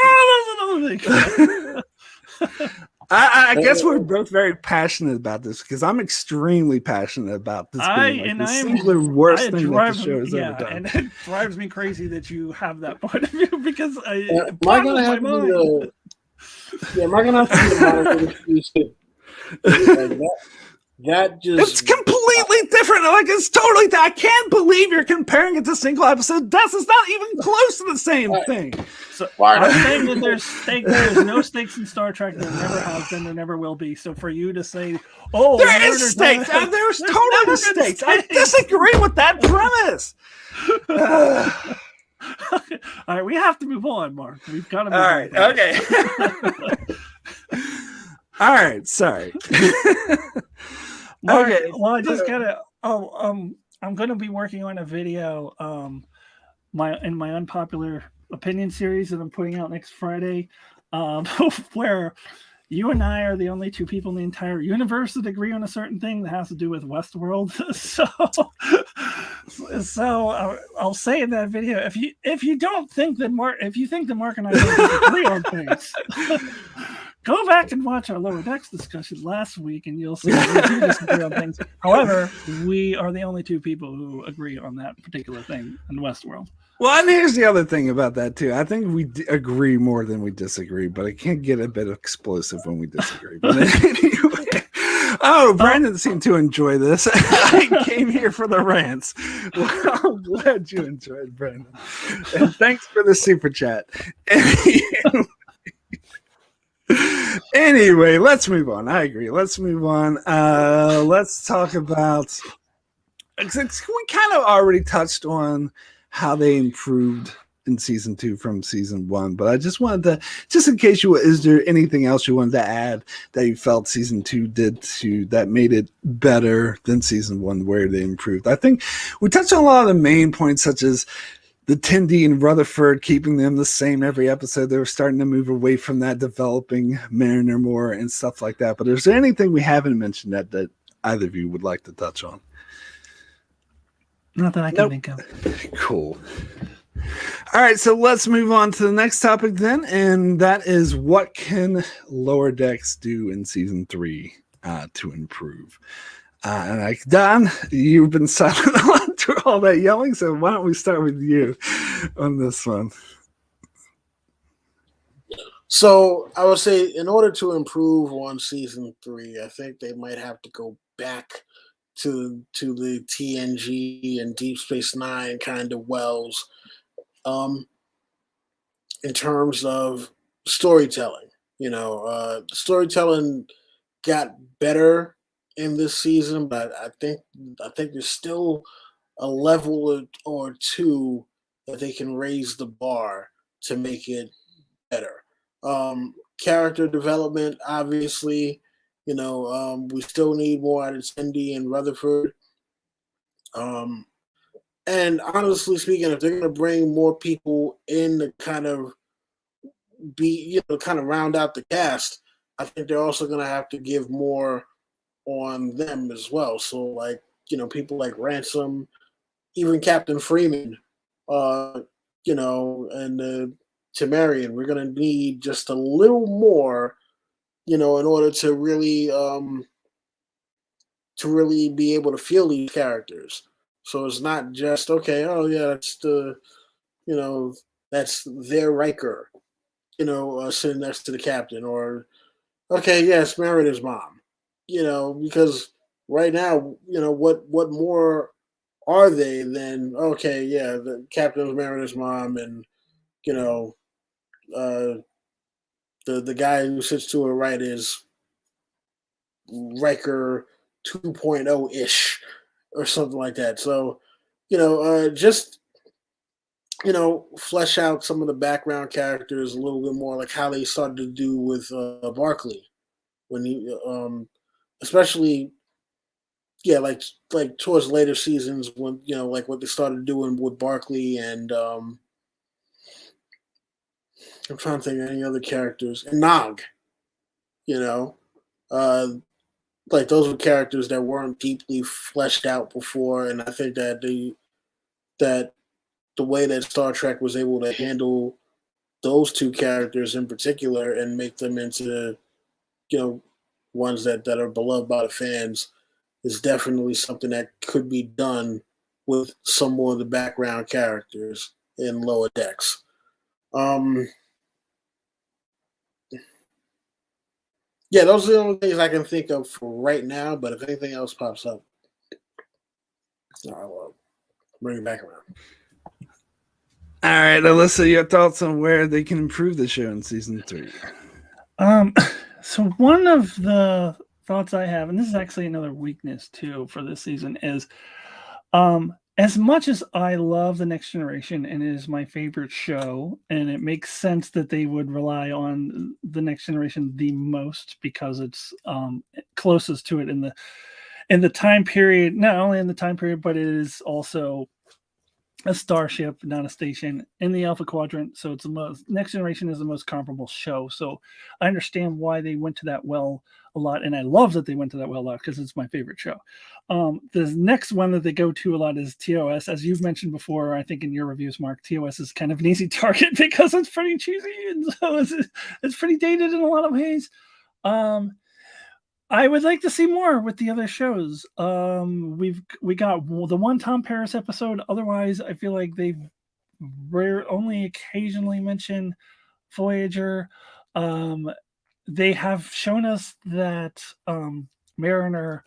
I guess we're both very passionate about this because I'm extremely passionate about this being the singular worst thing that the show has ever done. And it drives me crazy that you have that point of view because am I going to have to be the monitor? That just it's completely different. Like it's totally. I can't believe you're comparing it to single episode deaths. It's not even close to the same thing. So I'm saying that there's no stakes in Star Trek. There never has been. There never will be. So for you to say, "Oh, there is stakes," there's totally stakes. I disagree with that premise. All right, we have to move on, Mark. We've got to move on. All right. Okay. All right. Sorry. Mark, okay. Well, I just gotta. I'm going to be working on a video. My unpopular opinion series that I'm putting out next Friday, where you and I are the only two people in the entire universe that agree on a certain thing that has to do with Westworld. So I'll say in that video, if you don't think that Mark, if you think that Mark and I don't agree on things. go back and watch our Lower Decks discussion last week, and you'll see we do disagree on things. However, we are the only two people who agree on that particular thing in Westworld. Well, and here's the other thing about that too. I think we agree more than we disagree, but it can get a bit explosive when we disagree. But anyway. Oh, Brandon seemed to enjoy this. I came here for the rants. Well, I'm glad you enjoyed, Brandon. And thanks for the super chat. Anyway, let's move on. I agree. Let's move on. Let's talk about. We kind of already touched on how they improved in season 2 from season 1, but I just wanted to, just in case is there anything else you wanted to add that you felt season 2 did that made it better than season 1, where they improved? I think we touched on a lot of the main points, such as the Tindy and Rutherford, keeping them the same every episode. They were starting to move away from that, developing Mariner more and stuff like that. But is there anything we haven't mentioned that either of you would like to touch on? Not that I can think of. Cool. All right, so let's move on to the next topic then, and that is, what can Lower Decks do in season 3 to improve? And Don, you've been silent a lot through all that yelling, so why don't we start with you on this one? So I would say, in order to improve on season 3, I think they might have to go back to the TNG and Deep Space Nine kind of wells, in terms of storytelling. Storytelling got better in this season, but I think there's still a level or two that they can raise the bar to make it better. Character development, obviously, we still need more out of Cindy and Rutherford. And honestly speaking, if they're going to bring more people in to kind of round out the cast, I think they're also going to have to give more on them as well. So, people like Ransom, even Captain Freeman, and Temerian, we're going to need just a little more, in order to really be able to feel these characters. So it's not just, okay, oh yeah, that's their Riker, sitting next to the captain, or okay, yes, Merida's mom, because right now, what more are they than, okay, yeah, the captain's Merida's mom, and the guy who sits to her right is Riker 2.0-ish or something like that. So, just flesh out some of the background characters a little bit more, like how they started to do with Barclay, when he, especially, like towards later seasons, when like what they started doing with Barclay, and I'm trying to think of any other characters, and Nog, like those were characters that weren't deeply fleshed out before, and I think that the way that Star Trek was able to handle those two characters in particular and make them into ones that are beloved by the fans is definitely something that could be done with some more of the background characters in Lower Decks. Yeah, those are the only things I can think of for right now, but if anything else pops up, I'll bring it back around. All right, Alyssa, your thoughts on where they can improve the show in season 3? So one of the thoughts I have, and this is actually another weakness too for this season, is as much as I love The Next Generation and it is my favorite show, and it makes sense that they would rely on The Next Generation the most because it's closest to it in the time period, not only in the time period, but it is also a starship, not a station, in the Alpha Quadrant. So it's the most Next Generation is the most comparable show. So I understand why they went to that well a lot, and I love that they went to that well a lot because it's my favorite show. The next one that they go to a lot is TOS, as you've mentioned before. I think in your reviews, Mark, TOS is kind of an easy target because it's pretty cheesy and so it's pretty dated in a lot of ways. I would like to see more with the other shows. We got the one Tom Paris episode. Otherwise, I feel like they've only occasionally mentioned Voyager. They have shown us that Mariner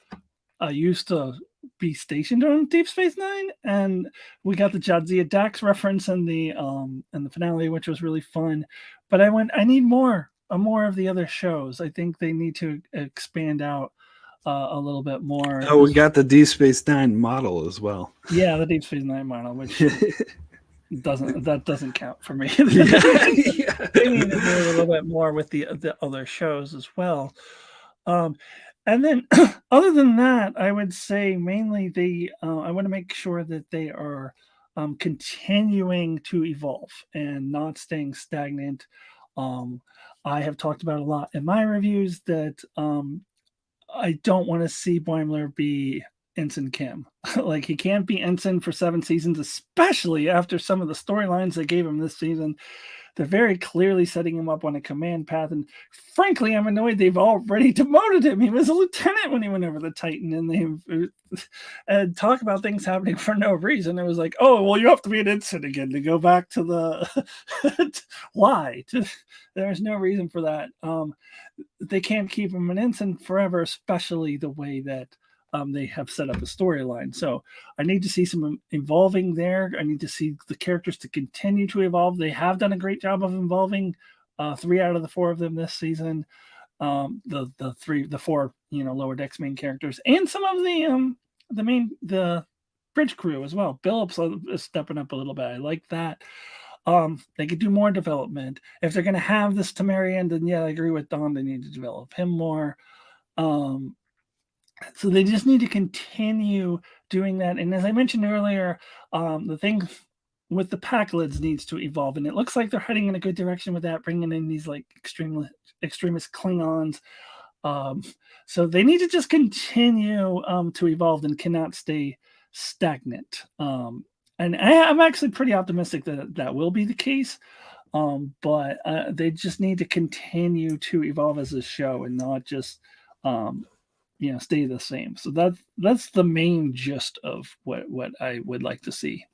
used to be stationed on Deep Space Nine, and we got the Jadzia Dax reference in the finale, which was really fun. But I need more of the other shows. I think they need to expand out a little bit more. Oh, we got the Deep Space Nine model as well. Yeah, the Deep Space Nine model, which doesn't count for me. Yeah. They need to do a little bit more with the other shows as well. And then, other than that, I would say mainly I want to make sure that they are continuing to evolve and not staying stagnant. I have talked about a lot in my reviews that I don't want to see Boimler be Ensign Kim. Like, he can't be Ensign for 7 seasons, especially after some of the storylines they gave him this season. They're very clearly setting him up on a command path, and frankly, I'm annoyed they've already demoted him. He was a lieutenant when he went over the Titan, and talk about things happening for no reason. It was like, oh, well, you have to be an ensign again to go back to the why? There's no reason for that. They can't keep him an ensign forever, especially the way that they have set up a storyline. So I need to see some evolving there. I need to see the characters to continue to evolve. They have done a great job of evolving 3 out of the 4 of them this season. The 4 lower decks main characters, and some of the bridge crew as well. Billups is stepping up a little bit. I like that. They could do more development. If they're going to have this Tamarian, then yeah, I agree with Don. They need to develop him more. So they just need to continue doing that. And as I mentioned earlier, the thing with the pack lids needs to evolve. And it looks like they're heading in a good direction with that, bringing in these like extremist Klingons. So they need to just continue to evolve and cannot stay stagnant. And I'm actually pretty optimistic that will be the case. But they just need to continue to evolve as a show and not just stay the same. So that's the main gist of what I would like to see.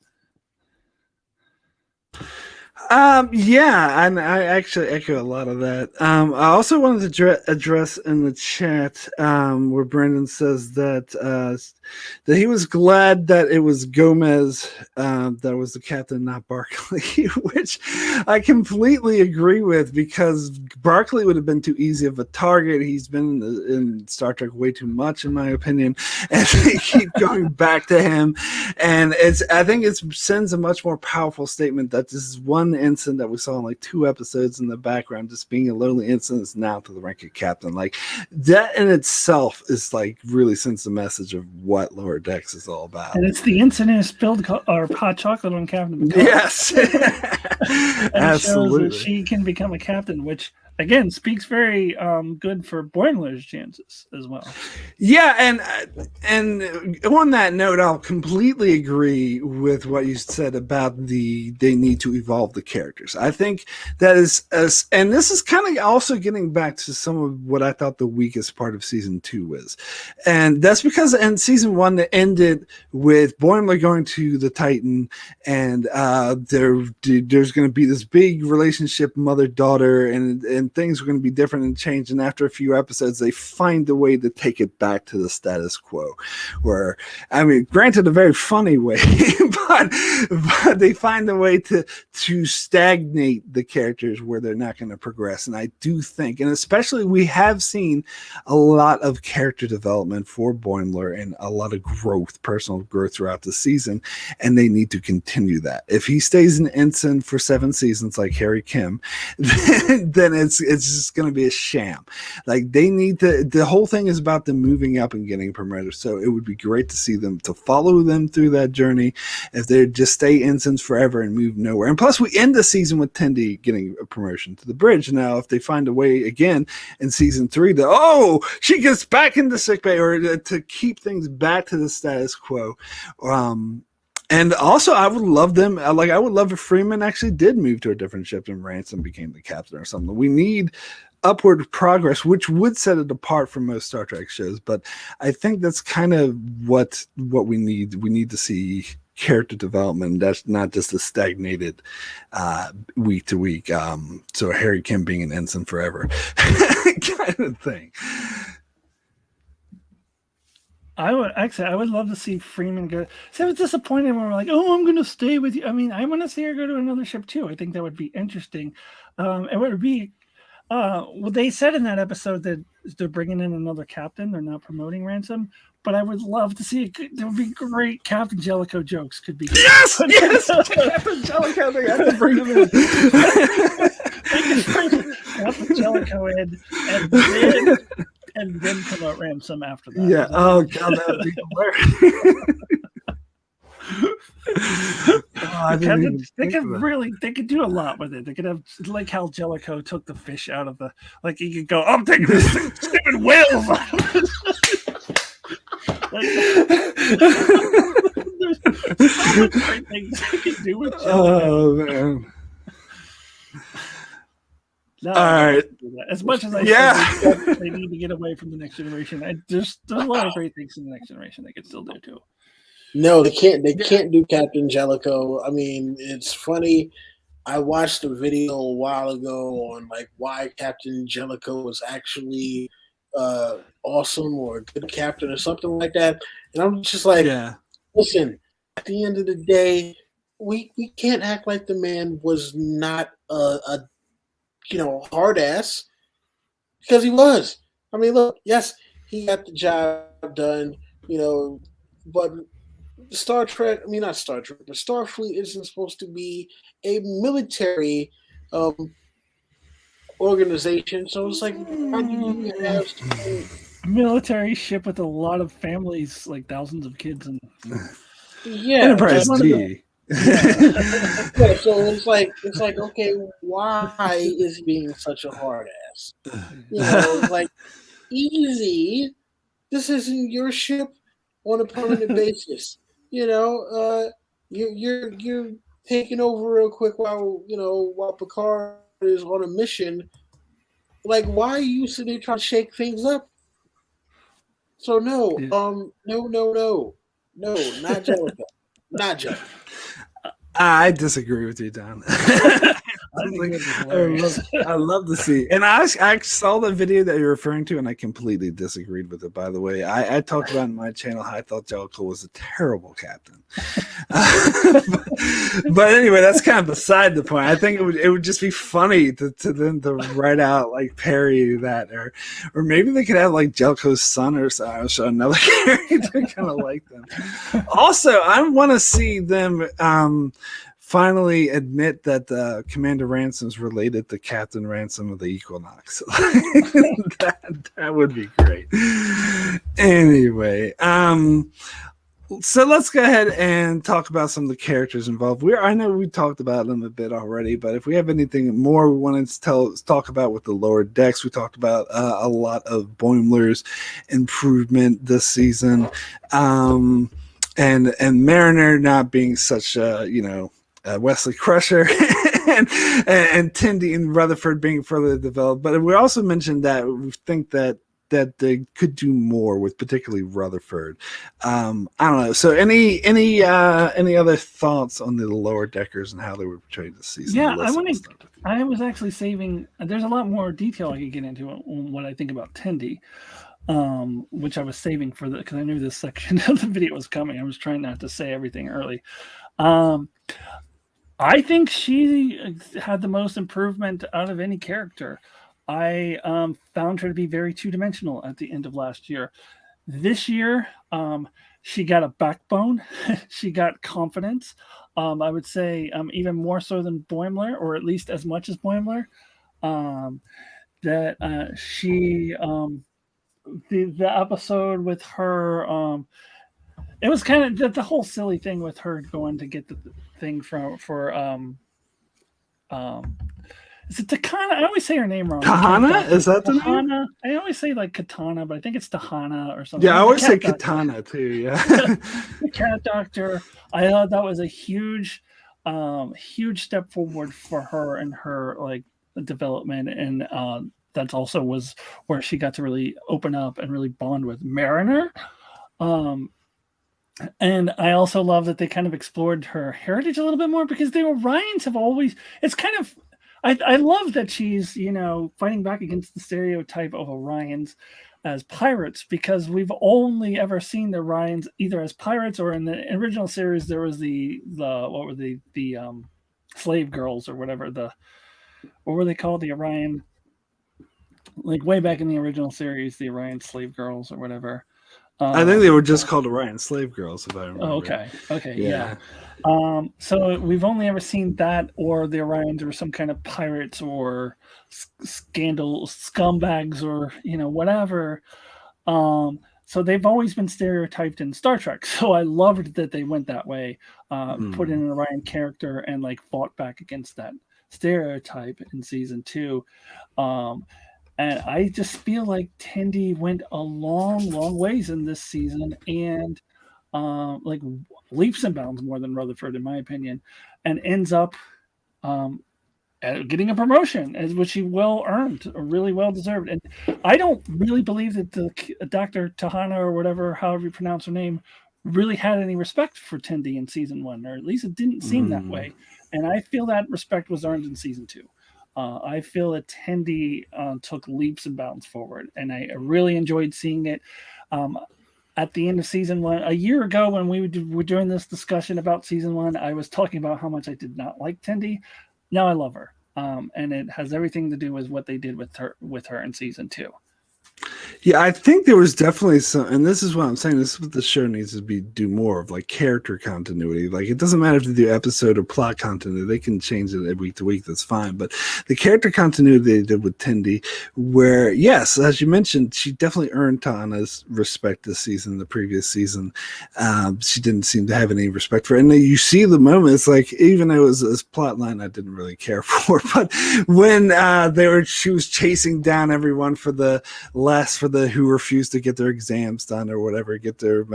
Yeah, and I actually echo a lot of that. I also wanted to address in the chat where Brendan says that he was glad that it was Gomez that was the captain, not Barclay, which I completely agree with, because Barclay would have been too easy of a target. He's been in Star Trek way too much, in my opinion, and they keep going back to him. And I think it sends a much more powerful statement that this is one ensign that we saw in like 2 episodes in the background, just being a lonely ensign, is now to the rank of captain. Like, that in itself is like really sends the message of what Lower Decks is all about. And it's the ensign who spilled hot chocolate on Captain Picard. Yes. Absolutely. Shows that she can become a captain, which again speaks very good for Boimler's chances as well. Yeah, and on that note, I'll completely agree with what you said about they need to evolve the characters. I think that is, and this is kind of also getting back to some of what I thought the weakest part of season 2 was, and that's because in season 1 that ended with Boimler going to the Titan, and there's going to be this big relationship, mother-daughter, and things are going to be different and change. And after a few episodes, they find a way to take it back to the status quo, where, I mean, granted, a very funny way, but they find a way to stagnate the characters where they're not going to progress. And I do think, and especially we have seen a lot of character development for Boimler and a lot of growth, personal growth throughout the season, and they need to continue that. If he stays an ensign for 7 seasons like Harry Kim, then just going to be a sham. Like they need to. The whole thing is about them moving up and getting promoted. So it would be great to see them to follow them through that journey. If they just stay ensigns forever and move nowhere, and plus we end the season with Tendi getting a promotion to the bridge. Now, if they find a way again in season 3 that she gets back into sickbay, or to keep things back to the status quo. And also, I would love them. I would love if Freeman actually did move to a different ship and Ransom became the captain or something. We need upward progress, which would set it apart from most Star Trek shows. But I think that's kind of what we need. We need to see character development. That's not just a stagnated week to week. So Harry Kim being an ensign forever kind of thing. I would love to see Freeman go. So I was disappointed when we're like, "Oh, I'm going to stay with you." I mean, I want to see her go to another ship too. I think that would be interesting. It would be. Well, they said in that episode that they're bringing in another captain. They're not promoting Ransom, but I would love to see it. There would be great Captain Jellicoe jokes. Could be yes, Captain Jellicoe. They have to bring him in. They could bring Captain Jellicoe in, and then promote Ransom after that. Yeah. Oh God, that would be hilarious. They could do a lot with it. They could have like how Jellicoe took the fish out of the. Like he could go, I'm taking this stupid whales. There's so much great things they could do with Jellicoe. Oh man. No, all right. As much as I said they need to get away from the Next Generation, there's a lot of great things in the Next Generation they could still do too. No, they can't. They can't do Captain Jellicoe. I mean, it's funny. I watched a video a while ago on like why Captain Jellicoe was actually awesome or a good captain or something like that, and I'm just like, listen. At the end of the day, we can't act like the man was not a hard ass, because he was. I mean, look, yes, he got the job done, but Star Trek, not Star Trek, but Starfleet isn't supposed to be a military organization. So it's like, how do you have a military ship with a lot of families, like thousands of kids, and Enterprise D. Yeah, so it's like okay, why is he being such a hard ass? Like, easy. This isn't your ship on a permanent basis. You're taking over real quick while Picard is on a mission. Like, why are you sitting there trying to shake things up? So no, no, not Jellicoe, not Jellicoe. I disagree with you, Don. I love to see. And I saw the video that you're referring to, and I completely disagreed with it, by the way. I talked about in my channel how I thought Jellicoe was a terrible captain. But anyway, that's kind of beside the point. I think it would just be funny to them to write out like parry that, or maybe they could have like Jellicoe's son or another character kind of like them. Also, I want to see them finally admit that Commander Ransom's related to Captain Ransom of the Equinox. that would be great. Anyway, so let's go ahead and talk about some of the characters involved. I know we talked about them a bit already, but if we have anything more we wanted to talk about with the lower decks, we talked about a lot of Boimler's improvement this season, and Mariner not being such a Wesley Crusher, and Tendi and Rutherford being further developed. But we also mentioned that we think that they could do more with particularly Rutherford. I don't know. So any other thoughts on the lower deckers and how they were portrayed this season? Yeah, I was actually saving. There's a lot more detail I could get into on what I think about Tendi, which I was saving for because I knew this section of the video was coming. I was trying not to say everything early. I think she had the most improvement out of any character. I found her to be very two-dimensional at the end of last year. This year, she got a backbone. She got confidence. I would say even more so than Boimler, or at least as much as Boimler. That she the episode with her it was kind of the whole silly thing with her going to get the thing for um is it Takana? I always say her name wrong. Kahana? Is that the name? Tahana. I always say like Katana, but I think it's Tahana or something. Yeah, I The always say cat doctor. Katana too. Yeah. The cat doctor. I thought that was a huge step forward for her and her like development, and that also was where she got to really open up and really bond with Mariner. And I also love that they kind of explored her heritage a little bit more, because the Orions have always, it's kind of, I love that she's, fighting back against the stereotype of Orions as pirates, because we've only ever seen the Orions either as pirates, or in the original series there was the what were the slave girls or whatever, what were they called, the Orion, like way back in the original series, the Orion slave girls or whatever. I think they were just called Orion slave girls, if I remember. Oh, okay, yeah. So we've only ever seen that, or the Orions were some kind of pirates or scandal scumbags, or whatever. So they've always been stereotyped in Star Trek. So I loved that they went that way, put in an Orion character and like fought back against that stereotype in season 2. And I just feel like Tendi went a long ways in this season, and like leaps and bounds more than Rutherford, in my opinion, and ends up getting a promotion, which he well earned, really well deserved. And I don't really believe that the Dr. Tahana, or whatever, however you pronounce her name, really had any respect for Tendi in season 1, or at least it didn't seem that way. And I feel that respect was earned in season 2. I feel that Tendi took leaps and bounds forward, and I really enjoyed seeing it. At the end of season 1, a year ago, when we were doing this discussion about season 1, I was talking about how much I did not like Tendi. Now I love her, and it has everything to do with what they did with her in season 2. Yeah, I think there was definitely some, and this is what I'm saying, this is what the show needs to do more of, like character continuity. Like, it doesn't matter if they do episode or plot continuity, they can change it week to week, that's fine. But the character continuity they did with Tendi, where, yes, as you mentioned, she definitely earned Tana's respect this season, the previous season. She didn't seem to have any respect for it. And then you see the moments, like, even though it was this plot line I didn't really care for, but when she was chasing down everyone for the who refused to get their exams done or whatever, get their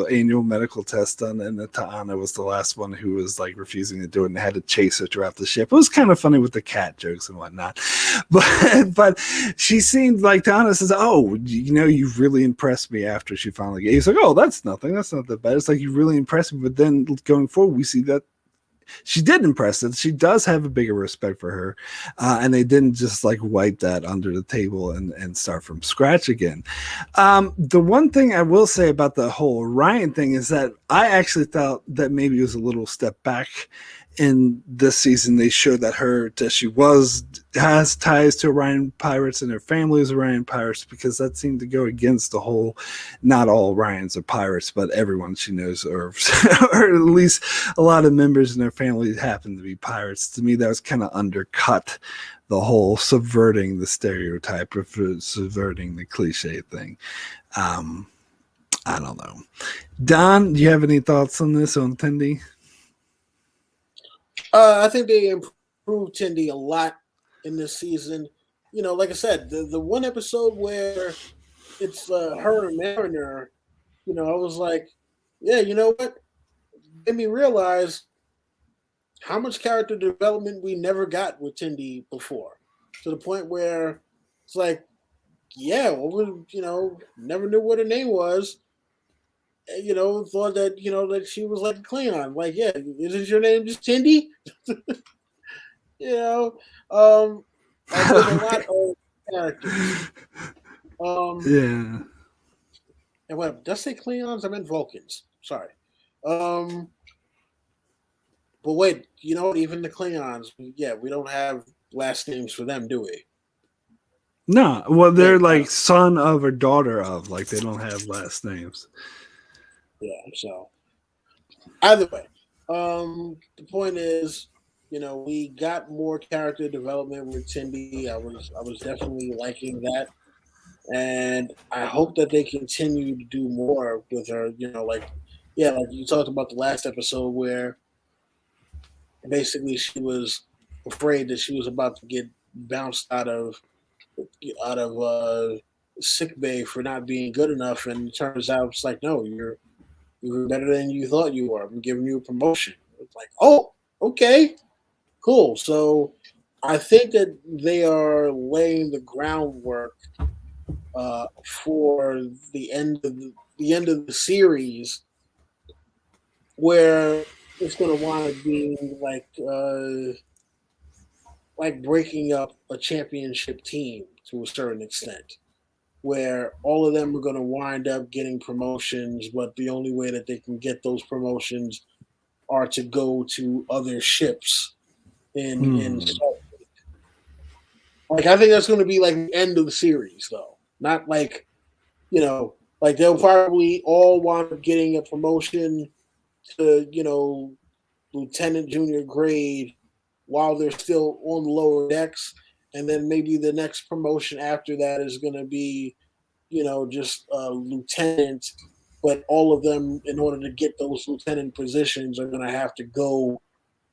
annual medical test done, and the Ta'ana was the last one who was like refusing to do it and had to chase her throughout the ship. It was kind of funny with the cat jokes and whatnot, but she seemed like Ta'ana says, "Oh, you've really impressed me." After she finally, he's like, "Oh, that's nothing. That's not that bad." It's like, you really impressed me. But then going forward, we see that she did impress it. She does have a bigger respect for her, and they didn't just like wipe that under the table and start from scratch again. The one thing I will say about the whole Orion thing is that I actually thought that maybe it was a little step back in this season. They showed that she has ties to Orion pirates, and her family is Orion pirates, because that seemed to go against the whole, not all Orions are pirates, but everyone she knows, or at least a lot of members in their family happen to be pirates. To me, that was kind of undercut the whole subverting the stereotype, or subverting the cliche thing. I don't know. Don, do you have any thoughts on this, on Tendi? I think they improved Tendi a lot in this season. Like I said, the one episode where it's her and Mariner, I was like, yeah, you know what? It made me realize how much character development we never got with Tendi before, to the point where it's like, yeah, well, never knew what her name was. Thought that, that she was like a Klingon. Like, yeah, isn't your name just Tendi? There's a lot of characters. Yeah. And what, did I say Klingons? I meant Vulcans. Sorry. But wait, even the Klingons, we don't have last names for them, do we? No, well, they're like son of or daughter of, like they don't have last names. Yeah, so either way, the point is, we got more character development with Cindy. I was definitely liking that, and I hope that they continue to do more with her. Like you talked about the last episode where basically she was afraid that she was about to get bounced out of sick bay for not being good enough, and it turns out it's like, no, you're better than you thought you were. I'm giving you a promotion. It's like, oh, okay, cool. So I think that they are laying the groundwork for the end of the series, where it's going to wind up being like breaking up a championship team to a certain extent, where all of them are going to wind up getting promotions, but the only way that they can get those promotions are to go to other ships in Salt Lake. Like, I think that's going to be like the end of the series, though. Not like, like they'll probably all wind up getting a promotion to, lieutenant junior grade while they're still on the lower decks. And then maybe the next promotion after that is going to be, just a lieutenant. But all of them, in order to get those lieutenant positions, are going to have to go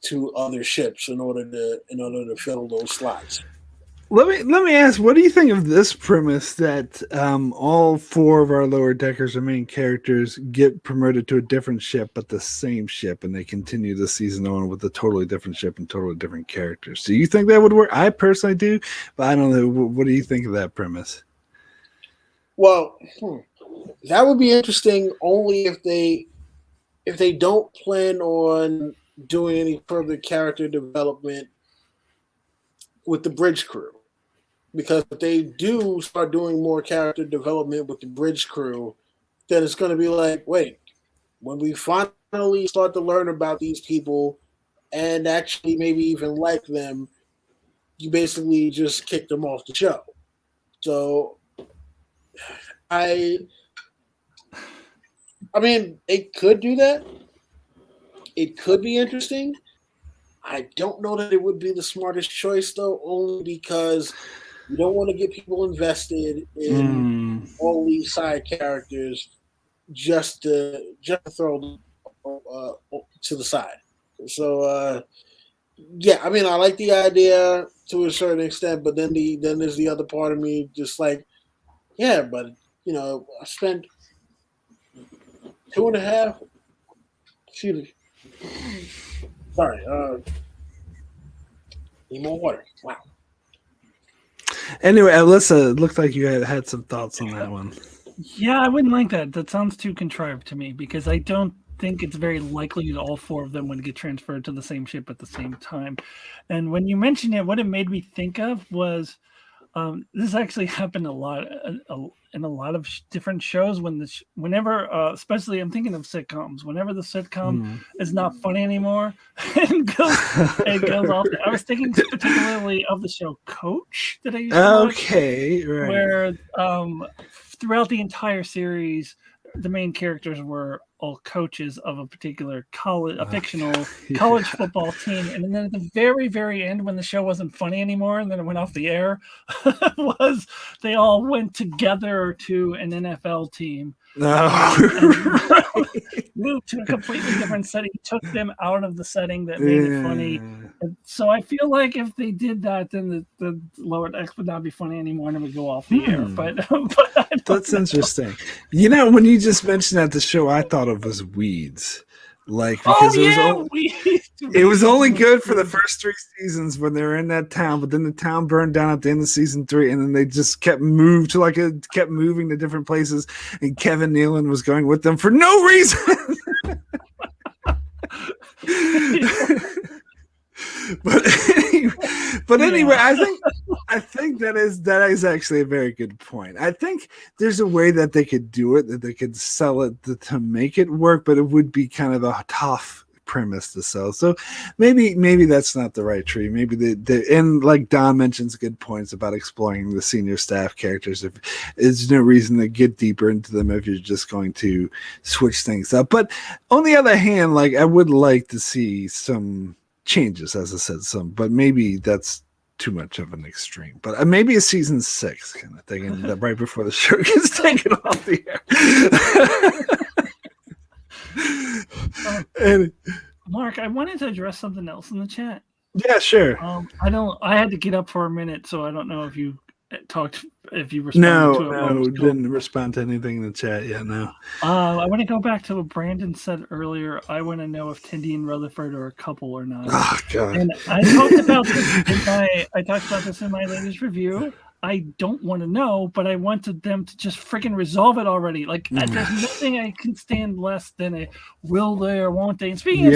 to other ships in order to fill those slots. Let me ask, what do you think of this premise that all four of our lower deckers or main characters get promoted to a different ship, but the same ship, and they continue the season on with a totally different ship and totally different characters? Do you think that would work? I personally do, but I don't know. What do you think of that premise? Well, that would be interesting only if they don't plan on doing any further character development with the bridge crew. Because if they do start doing more character development with the bridge crew, then it's going to be like, wait, when we finally start to learn about these people and actually maybe even like them, you basically just kick them off the show. So I mean, it could do that. It could be interesting. I don't know that it would be the smartest choice, though, only because you don't want to get people invested in all these side characters just to throw them to the side. So yeah, I mean, I like the idea to a certain extent, but then there's the other part of me just like, yeah, but I spent 2.5. Excuse me. Sorry. Need more water. Wow. Anyway, Alyssa, it looked like you had some thoughts on that one. Yeah, I wouldn't like that. That sounds too contrived to me because I don't think it's very likely that all four of them would get transferred to the same ship at the same time. And when you mentioned it, what it made me think of was this actually happened a lot in a lot of different shows whenever especially I'm thinking of sitcoms, whenever the sitcom is not funny anymore and goes off. I was thinking particularly of the show Coach that I used to watch, right. where throughout the entire series the main characters were all coaches of a particular fictional college football team. And then at the very, very end, when the show wasn't funny anymore and then it went off the air, was they all went together to an NFL team. Moved to a completely different setting, took them out of the setting that made it funny. And so I feel like if they did that, then the lower decks would not be funny anymore and it would go off the air. But that's interesting. When you just mentioned that, the show I thought of was Weeds. Because it was only good for the first 3 seasons when they were in that town, but then the town burned down at the end of season 3, and then they just kept moving to different places, and Kevin Nealon was going with them for no reason. But anyway, I think that is actually a very good point. I think there's a way that they could do it, that they could sell it to make it work, but it would be kind of a tough premise to sell. So maybe that's not the right tree. Maybe and like Don mentions good points about exploring the senior staff characters. If there's no reason to get deeper into them if you're just going to switch things up. But on the other hand, I would like to see some changes, as I said, some, but maybe that's too much of an extreme. But maybe a season 6 kind of thing, and right before the show gets taken off the air. And, Mark, I wanted to address something else in the chat. yeah, sure. I had to get up for a minute, so I don't know if you responded to it. No, didn't respond to anything in the chat yet. No. I want to go back to what Brandon said earlier. I want to know if Tindy and Rutherford are a couple or not. Oh God. And I talked about this in my latest review. I don't want to know, but I wanted them to just freaking resolve it already. Like, there's nothing I can stand less than a will they or won't they. And speaking of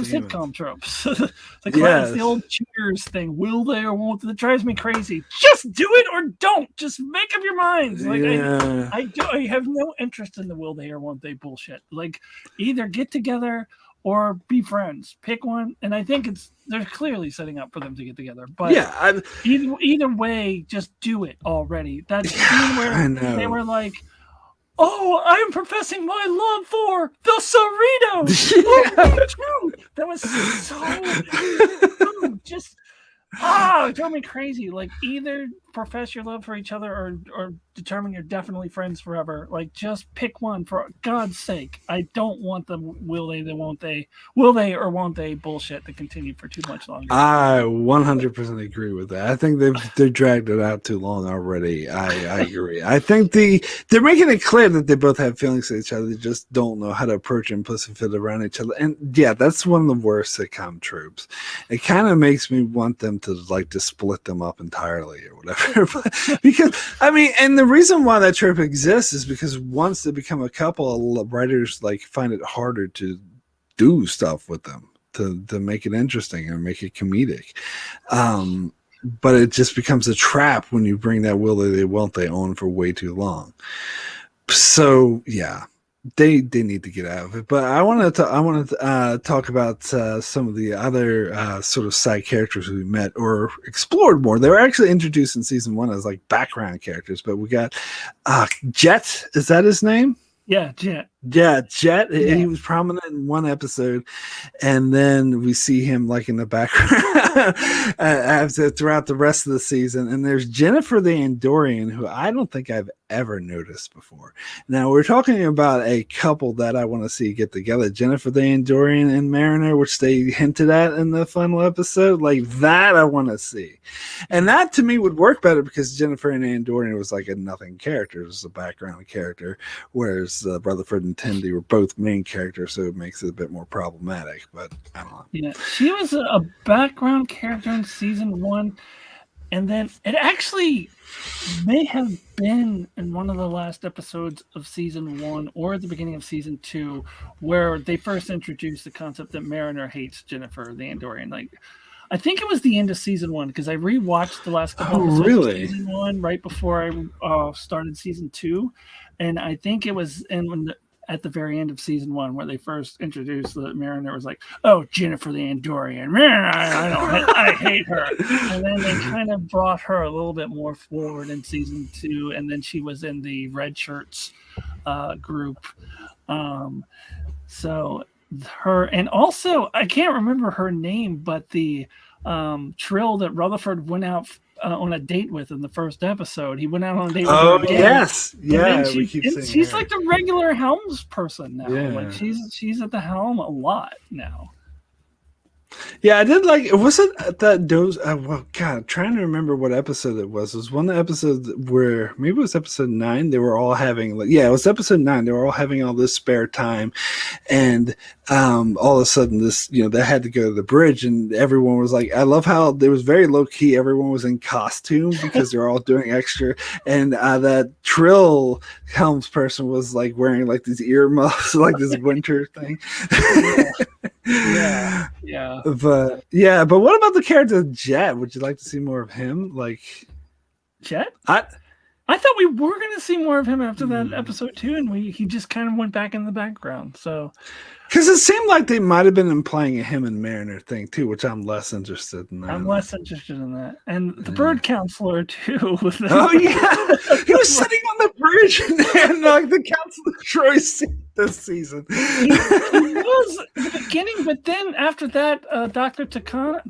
sitcom tropes, the old Cheers thing, will they or won't they, that drives me crazy. Just do it or don't. Just make up your minds. Like, I have no interest in the will they or won't they bullshit. Like, either get together or be friends. Pick one. And I think they're clearly setting up for them to get together. But either way, just do it already. That's where they were like, oh, I'm professing my love for the Cerritos. That was so just it drove me crazy. Like, either profess your love for each other or determine you're definitely friends forever. Like, just pick one, for God's sake. I don't want the will they or won't they bullshit to continue for too much longer. I 100% agree with that. I think they've dragged it out too long already. I agree. I think they're making it clear that they both have feelings for each other. They just don't know how to approach and pussyfoot around each other. And yeah, that's one of the worst sitcom tropes. It kind of makes me want them to split them up entirely or whatever. Because I mean, and the reason why that trope exists is because once they become a couple, writers find it harder to do stuff with them to make it interesting and make it comedic. But it just becomes a trap when you bring that will they won't they on for way too long. So yeah. They need to get out of it, but I want to talk about some of the other sort of side characters we met or explored more. They were actually introduced in season 1 as background characters, but we got Jet. Is that his name? Yeah, Jet. Yeah, Jet. Yeah. He was prominent in one episode, and then we see him in the background throughout the rest of the season. And there's Jennifer the Andorian, who I don't think I've ever noticed before. Now, we're talking about a couple that I want to see get together, Jennifer the Andorian and Mariner, which they hinted at in the final episode. Like that I want to see. And that to me would work better because Jennifer and Andorian was a nothing character. It was a background character, whereas Rutherford and Tindy were both main characters, so it makes it a bit more problematic. But I don't know. Yeah, she was a background character in season 1, and then it actually may have been in one of the last episodes of season 1 or at the beginning of season 2 where they first introduced the concept that Mariner hates Jennifer the Andorian. I think it was the end of season 1 because I rewatched the last couple episodes of season 1 right before I started season 2, and I think it was at the very end of season 1 where they first introduced the Mariner was like, oh, Jennifer the Andorian, I hate her. And then they kind of brought her a little bit more forward in season 2, and then she was in the Red Shirts group. So her, and also I can't remember her name, but the Trill that Rutherford went out on a date with in the first episode. He went out on a date with her again. Yes. Yeah. She's like the regular helms person now. Yeah. She's at the helm a lot now. Yeah, I did was it that those well, God, I'm trying to remember what episode it was. It was one of the episodes where maybe it was episode 9. They were all having it was episode 9. They were all having all this spare time, and all of a sudden this, they had to go to the bridge, and everyone was like, I love how it was very low key. Everyone was in costume because they're all doing extra, and that Trill helms person was wearing these earmuffs, this winter thing. Yeah. But what about the character Jet? Would you like to see more of him? Jet? I thought we were going to see more of him after that episode 2, and he just kind of went back in the background. So, because it seemed like they might have been implying a him and Mariner thing too, which I'm less interested in. I'm less interested in that. And the bird counselor too. Oh yeah, he was sitting on the bridge and like the counselor Troy this season. He was at the beginning, but then after that, Dr. Kahana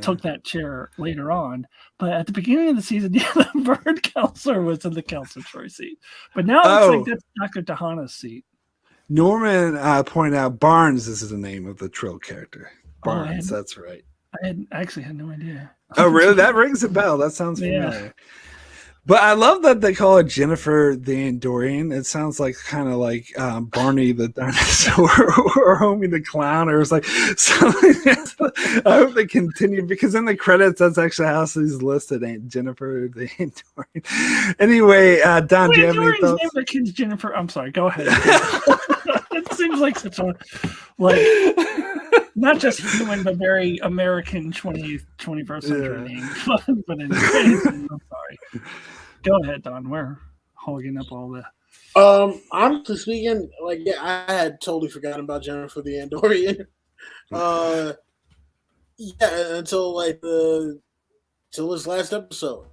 took that chair later on. But at the beginning of the season, the bird counselor was in the counselor Troy seat. But now it looks like that's Dr. Tahana's seat. Norman pointed out Barnes is the name of the Trill character. Barnes, that's right. I actually had no idea. Oh, really? That rings a bell. That sounds familiar. Yeah. But I love that they call it Jennifer the Andorian. It sounds like kind of like Barney the dinosaur or Homie the clown, or it's like something. I hope they continue, because in the credits, that's actually how she's listed. Ain't Jennifer the Andorian? Anyway, Don, do you have any thoughts? Name the kid's Jennifer. I'm sorry. Go ahead. It seems like such a not just human, but very American 21st century name. But anyway, I'm sorry. Go ahead, Don. We're hogging up all the. Honestly speaking, I had totally forgotten about Jennifer the Andorian. Until till this last episode.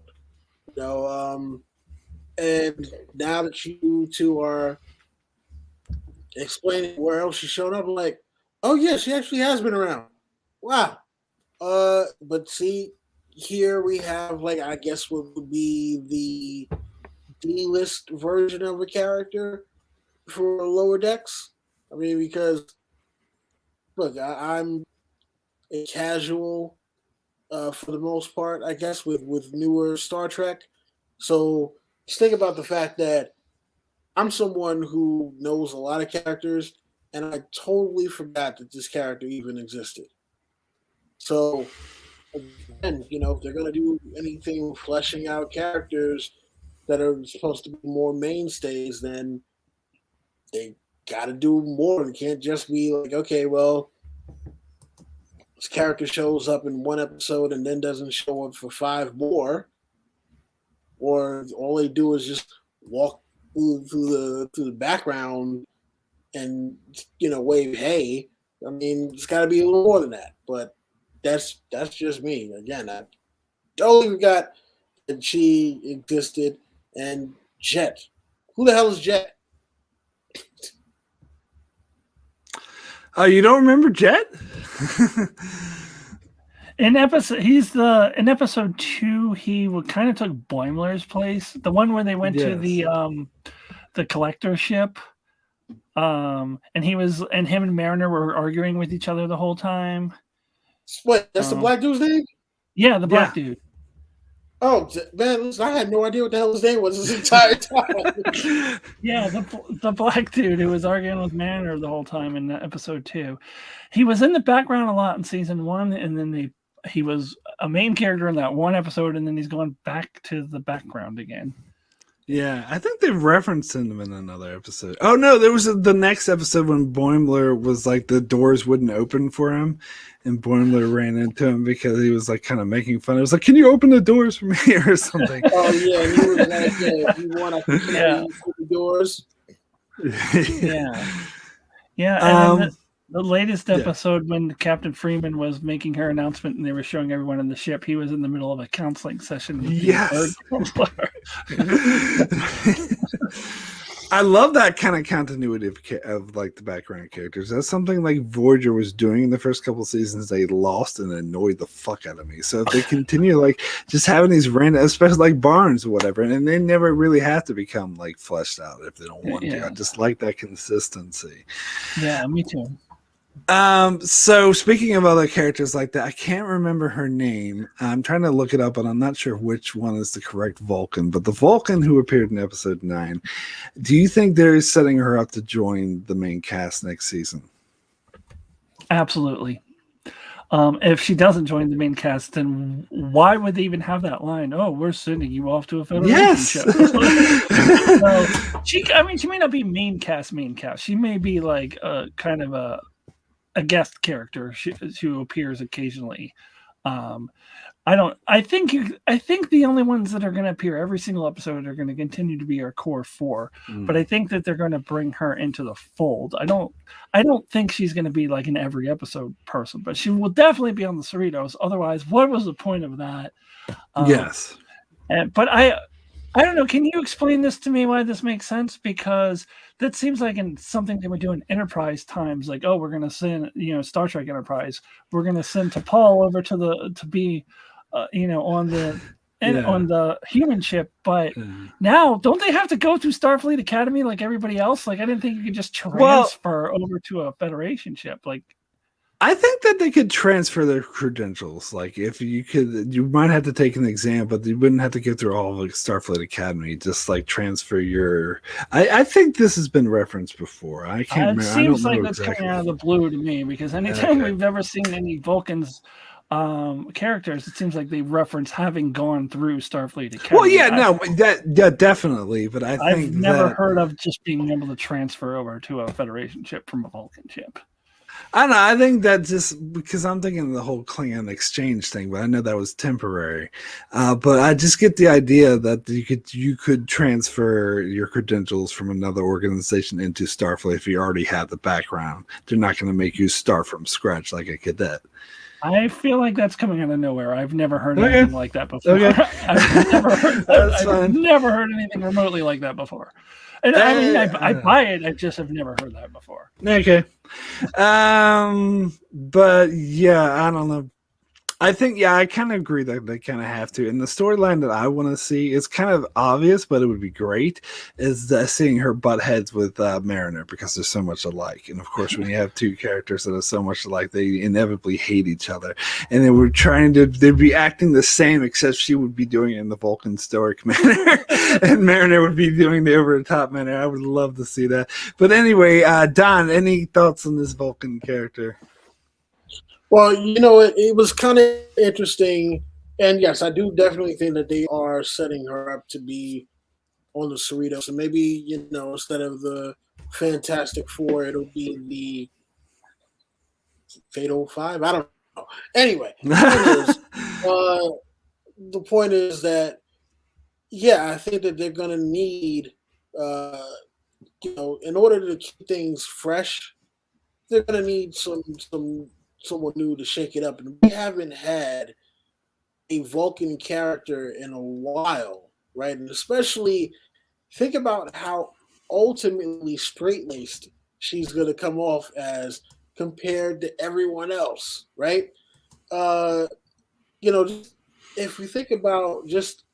And now that you two are explaining where else she's shown up, I'm like, oh yeah, she actually has been around. Wow. But see, here we have I guess what would be the D-list version of a character for Lower Decks. I mean, because look, I'm a casual for the most part, I guess, with newer Star Trek. So just think about the fact that I'm someone who knows a lot of characters, and I totally forgot that this character even existed. So, again, if they're going to do anything fleshing out characters that are supposed to be more mainstays, then they got to do more. They can't just be like, okay, well, this character shows up in one episode and then doesn't show up for 5 more, or all they do is just walk through the background and wave hey. I mean, it's got to be a little more than that. But that's just me. Again, I totally forgot that she existed. And Jet, who the hell is Jet? Oh, you don't remember Jet? In episode 2, he kind of took Boimler's place. The one where they went to the collector ship. And him and Mariner were arguing with each other the whole time. What? That's the black dude's name? Yeah, the black dude. Oh man, listen, I had no idea what the hell his name was this entire time. Yeah, the black dude who was arguing with Mariner the whole time in episode 2. He was in the background a lot in season 1, and then he was a main character in that one episode, and then he's gone back to the background again. Yeah, I think they referenced him in another episode. Oh no, there was the next episode when Boimler was like the doors wouldn't open for him, and Boimler ran into him because he was kind of making fun. It was like, "Can you open the doors for me?" or something. Oh yeah, and he was like, "Yeah, if you want, I can open the doors." Yeah. And the latest episode when Captain Freeman was making her announcement and they were showing everyone on the ship, he was in the middle of a counseling session. Yes. I love that kind of continuity of the background characters. That's something Voyager was doing in the first couple of seasons. They lost and annoyed the fuck out of me. So if they continue just having these random, especially Barnes or whatever, and they never really have to become fleshed out if they don't want to. I just like that consistency. Yeah, me too. So speaking of other characters like that, I can't remember her name. I'm trying to look it up, but I'm not sure which one is the correct Vulcan. But the Vulcan who appeared in episode 9, do you think they're setting her up to join the main cast next season? Absolutely. If she doesn't join the main cast, then why would they even have that line? Oh, we're sending you off to a Federation show. So she may not be main cast. She may be kind of a guest character who appears occasionally. I think the only ones that are going to appear every single episode are going to continue to be our core four, but I think that they're going to bring her into the fold. I don't think she's going to be like an every episode person, but she will definitely be on the Cerritos. Otherwise, what was the point of that? Yes. But I don't know. Can you explain this to me? Why this makes sense? Because that seems like something they would do in Enterprise times. Like, oh, we're going to send, Star Trek Enterprise. We're going to send T'Pol over to be, on the human ship. But now, don't they have to go through Starfleet Academy like everybody else? Like, I didn't think you could just transfer over to a Federation ship. Like, I think that they could transfer their credentials. Like, if you could, you might have to take an exam, but you wouldn't have to go through all of like Starfleet Academy. Just like transfer your. I think this has been referenced before. I can't remember. It seems I don't like know that's exactly. coming out of the blue to me, because anytime we've ever seen any Vulcans characters, it seems like they reference having gone through Starfleet Academy. Well, yeah, definitely. But I've never heard of just being able to transfer over to a Federation ship from a Vulcan ship. I don't know. I think that just because I'm thinking of the whole Klingon exchange thing, but I know that was temporary. But I just get the idea that you could transfer your credentials from another organization into Starfleet if you already have the background. They're not going to make you start from scratch like a cadet. I feel like that's coming out of nowhere. I've never heard anything like that before. Okay. I've never heard anything remotely like that before. And I mean, I buy it. I just have never heard that before. Okay. But yeah, I don't know. I think, I kind of agree that they kind of have to. And the storyline that I want to see is kind of obvious, but it would be great, is seeing her butt heads with Mariner, because they're so much alike. And of course, when you have two characters that are so much alike, they inevitably hate each other. And they were they'd be acting the same, except she would be doing it in the Vulcan stoic manner, and Mariner would be doing the over-the-top manner. I would love to see that. But anyway, Don, any thoughts on this Vulcan character? Well, it was kind of interesting. And yes, I do definitely think that they are setting her up to be on the Cerritos. So maybe, instead of the Fantastic Four, it'll be the Fatal Five. I don't know. Anyway, the point is that, I think that they're going to need, in order to keep things fresh, they're going to need someone new to shake it up. And we haven't had a Vulcan character in a while, right? And especially think about how ultimately straight-laced she's going to come off as compared to everyone else, right? If we think about just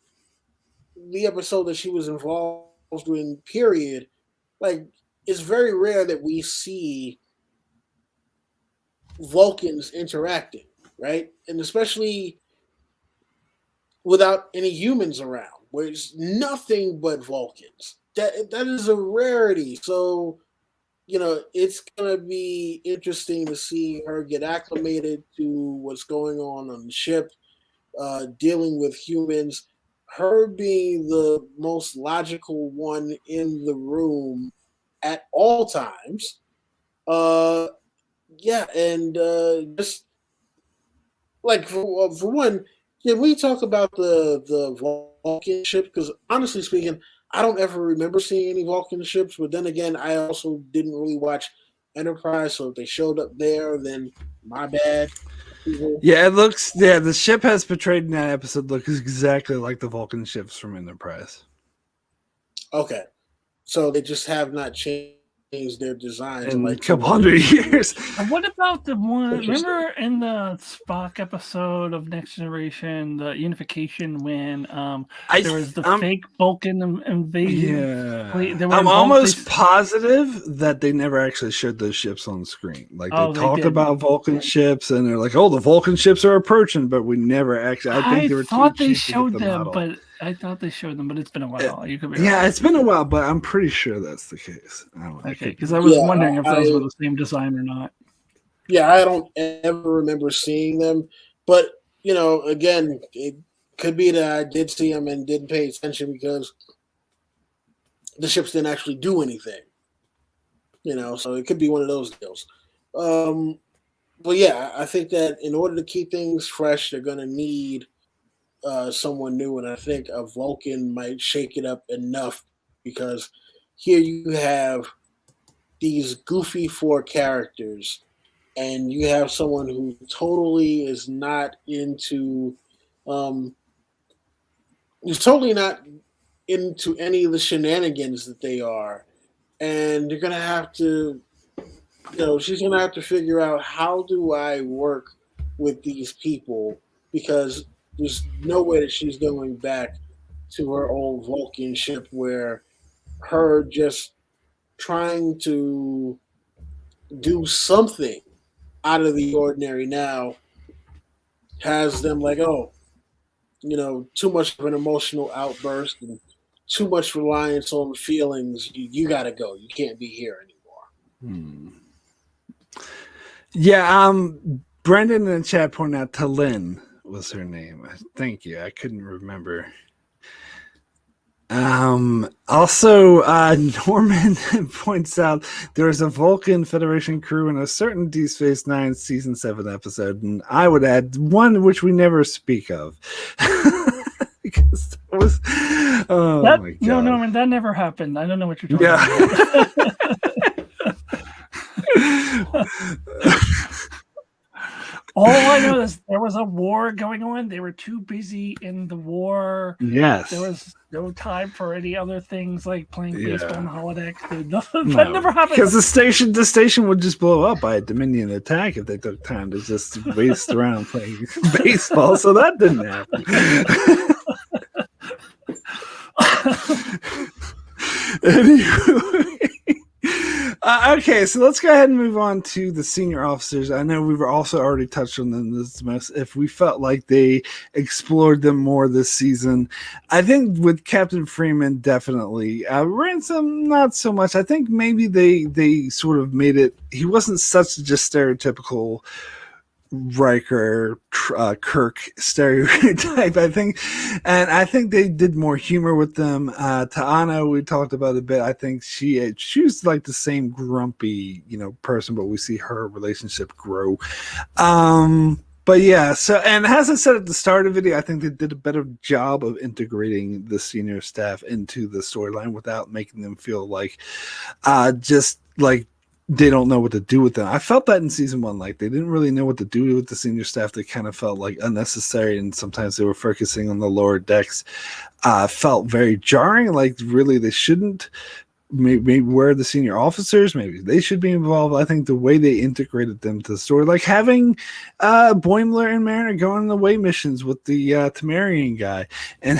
the episode that she was involved in, period, like, it's very rare that we see Vulcans interacting, right? And especially without any humans around, where it's nothing but Vulcans. That is a rarity. So, it's gonna be interesting to see her get acclimated to what's going on the ship, dealing with humans. Her being the most logical one in the room at all times. And just like for one, can we talk about the Vulcan ship? Because honestly speaking, I don't ever remember seeing any Vulcan ships. But then again, I also didn't really watch Enterprise, so if they showed up there, then my bad. Yeah, it looks. Yeah, the ship has portrayed in that episode looks exactly like the Vulcan ships from Enterprise. Okay, so they just have not changed their designs in like a couple hundred years. And what about the one? Remember in the Spock episode of Next Generation, the unification, when there was the fake Vulcan invasion? Yeah, I'm almost positive that they never actually showed those ships on screen. Like they talked about Vulcan ships, and they're like, "Oh, the Vulcan ships are approaching," but we never actually. I thought they showed them, but I thought they showed them, but it's been a while. You could be wrong. It's been a while, but I'm pretty sure that's the case. Okay, because I was wondering if those were the same design or not. Yeah, I don't ever remember seeing them, but again, it could be that I did see them and didn't pay attention because the ships didn't actually do anything. So it could be one of those deals. But yeah, I think that in order to keep things fresh, they're gonna need someone new, and I think a Vulcan might shake it up enough because here you have these goofy four characters, and you have someone who totally is not into, um, who's totally not into any of the shenanigans that they are, and you're gonna have to, she's gonna have to figure out how do I work with these people because there's no way that she's going back to her old Vulcan ship where her just trying to do something out of the ordinary now has them like, oh, too much of an emotional outburst and too much reliance on feelings. You got to go. You can't be here anymore. Yeah, Brendan in the chat pointed out Talin was her name. Thank you. I couldn't remember. Also, Norman points out there was a Vulcan Federation crew in a certain Deep Space Nine season 7 episode, and I would add one which we never speak of. Because that was, my God. No, Norman, that never happened. I don't know what you're talking about. All I know is there was a war going on. They were too busy in the war. Yes. There was no time for any other things like playing baseball on the holodeck. That never happened. Because the station would just blow up by a Dominion attack if they took time to just waste around playing baseball. So that didn't happen. Anyway. Okay, so let's go ahead and move on to the senior officers. I know we've also already touched on them this mess. If we felt like they explored them more this season, I think with Captain Freeman, definitely. Ransom, not so much. I think maybe they sort of made it. He wasn't such just stereotypical Riker, Kirk stereotype, I think, and I think they did more humor with them. Ta'ana, we talked about a bit. I think she was like the same grumpy, person, but we see her relationship grow. But yeah, so, and as I said at the start of the video, I think they did a better job of integrating the senior staff into the storyline without making them feel like just like they don't know what to do with them. I felt that in season 1, like they didn't really know what to do with the senior staff. They kind of felt like unnecessary, and sometimes they were focusing on the lower decks. Felt very jarring. Like really, they shouldn't. Maybe where the senior officers, maybe they should be involved. I think the way they integrated them to the story, like having Boimler and Mariner go on the away missions with the Temerian guy and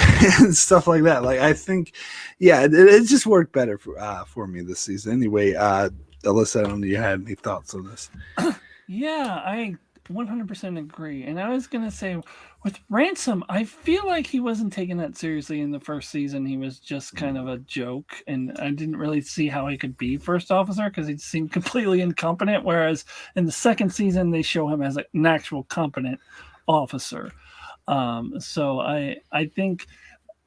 stuff like that. Like I think, yeah, it just worked better for me this season. Anyway, Alyssa, I don't know if you had any thoughts on this. Yeah, I 100% agree. And I was going to say, with Ransom, I feel like he wasn't taken that seriously in the first season. He was just kind of a joke, and I didn't really see how he could be first officer because he seemed completely incompetent, whereas in the second season, they show him as an actual competent officer. So I think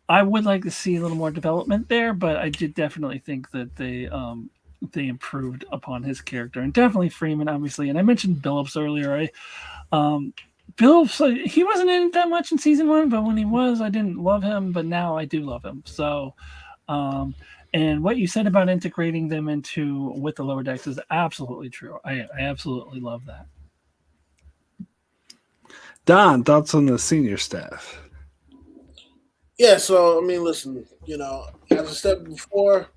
I would like to see a little more development there, but I did definitely think that they improved upon his character, and definitely Freeman, obviously. And I mentioned Billups earlier. Billups, he wasn't in it that much in season 1, but when he was, I didn't love him, but now I do love him. So, and what you said about integrating them with the lower decks is absolutely true. I absolutely love that. Don, thoughts on the senior staff? Yeah, so I mean, listen, as I said before,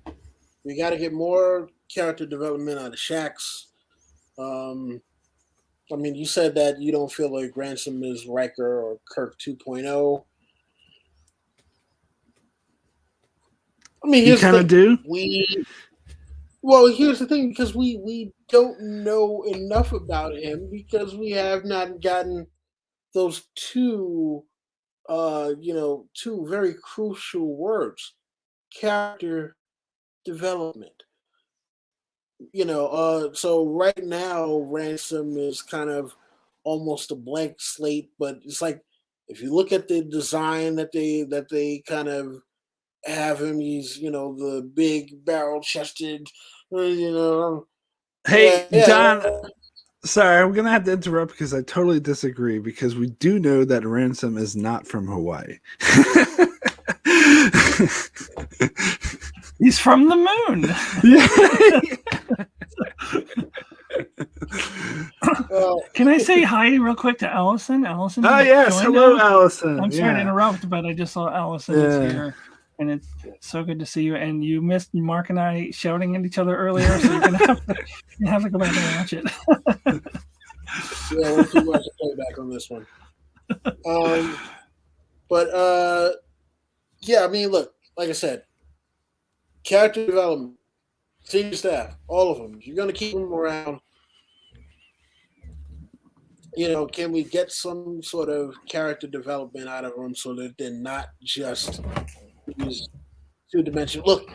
we got to get more character development out of Shax. I mean, you said that you don't feel like Ransom is Riker or Kirk 2.0. I mean, you kind of do. Here's the thing, because we don't know enough about him because we have not gotten those two very crucial words: character development. So right now Ransom is kind of almost a blank slate, but it's like if you look at the design that they kind of have him, he's the big barrel chested, Hey, yeah. Don, Sorry, I'm gonna have to interrupt because I totally disagree. Because we do know that Ransom is not from Hawaii. He's from the moon. Can I say hi real quick to Allison? Allison. Oh yes, hello, Allison. I'm sorry to interrupt, but I just saw Allison is here, and it's so good to see you. And you missed Mark and I shouting at each other earlier, so you're gonna have to go back and watch it. Yeah, we'll see watch the playback on this one. Yeah, I mean, look, like I said, character development, senior staff, all of them. You're gonna keep them around. You know, can we get some sort of character development out of them so that they're not just these two-dimensional? Look,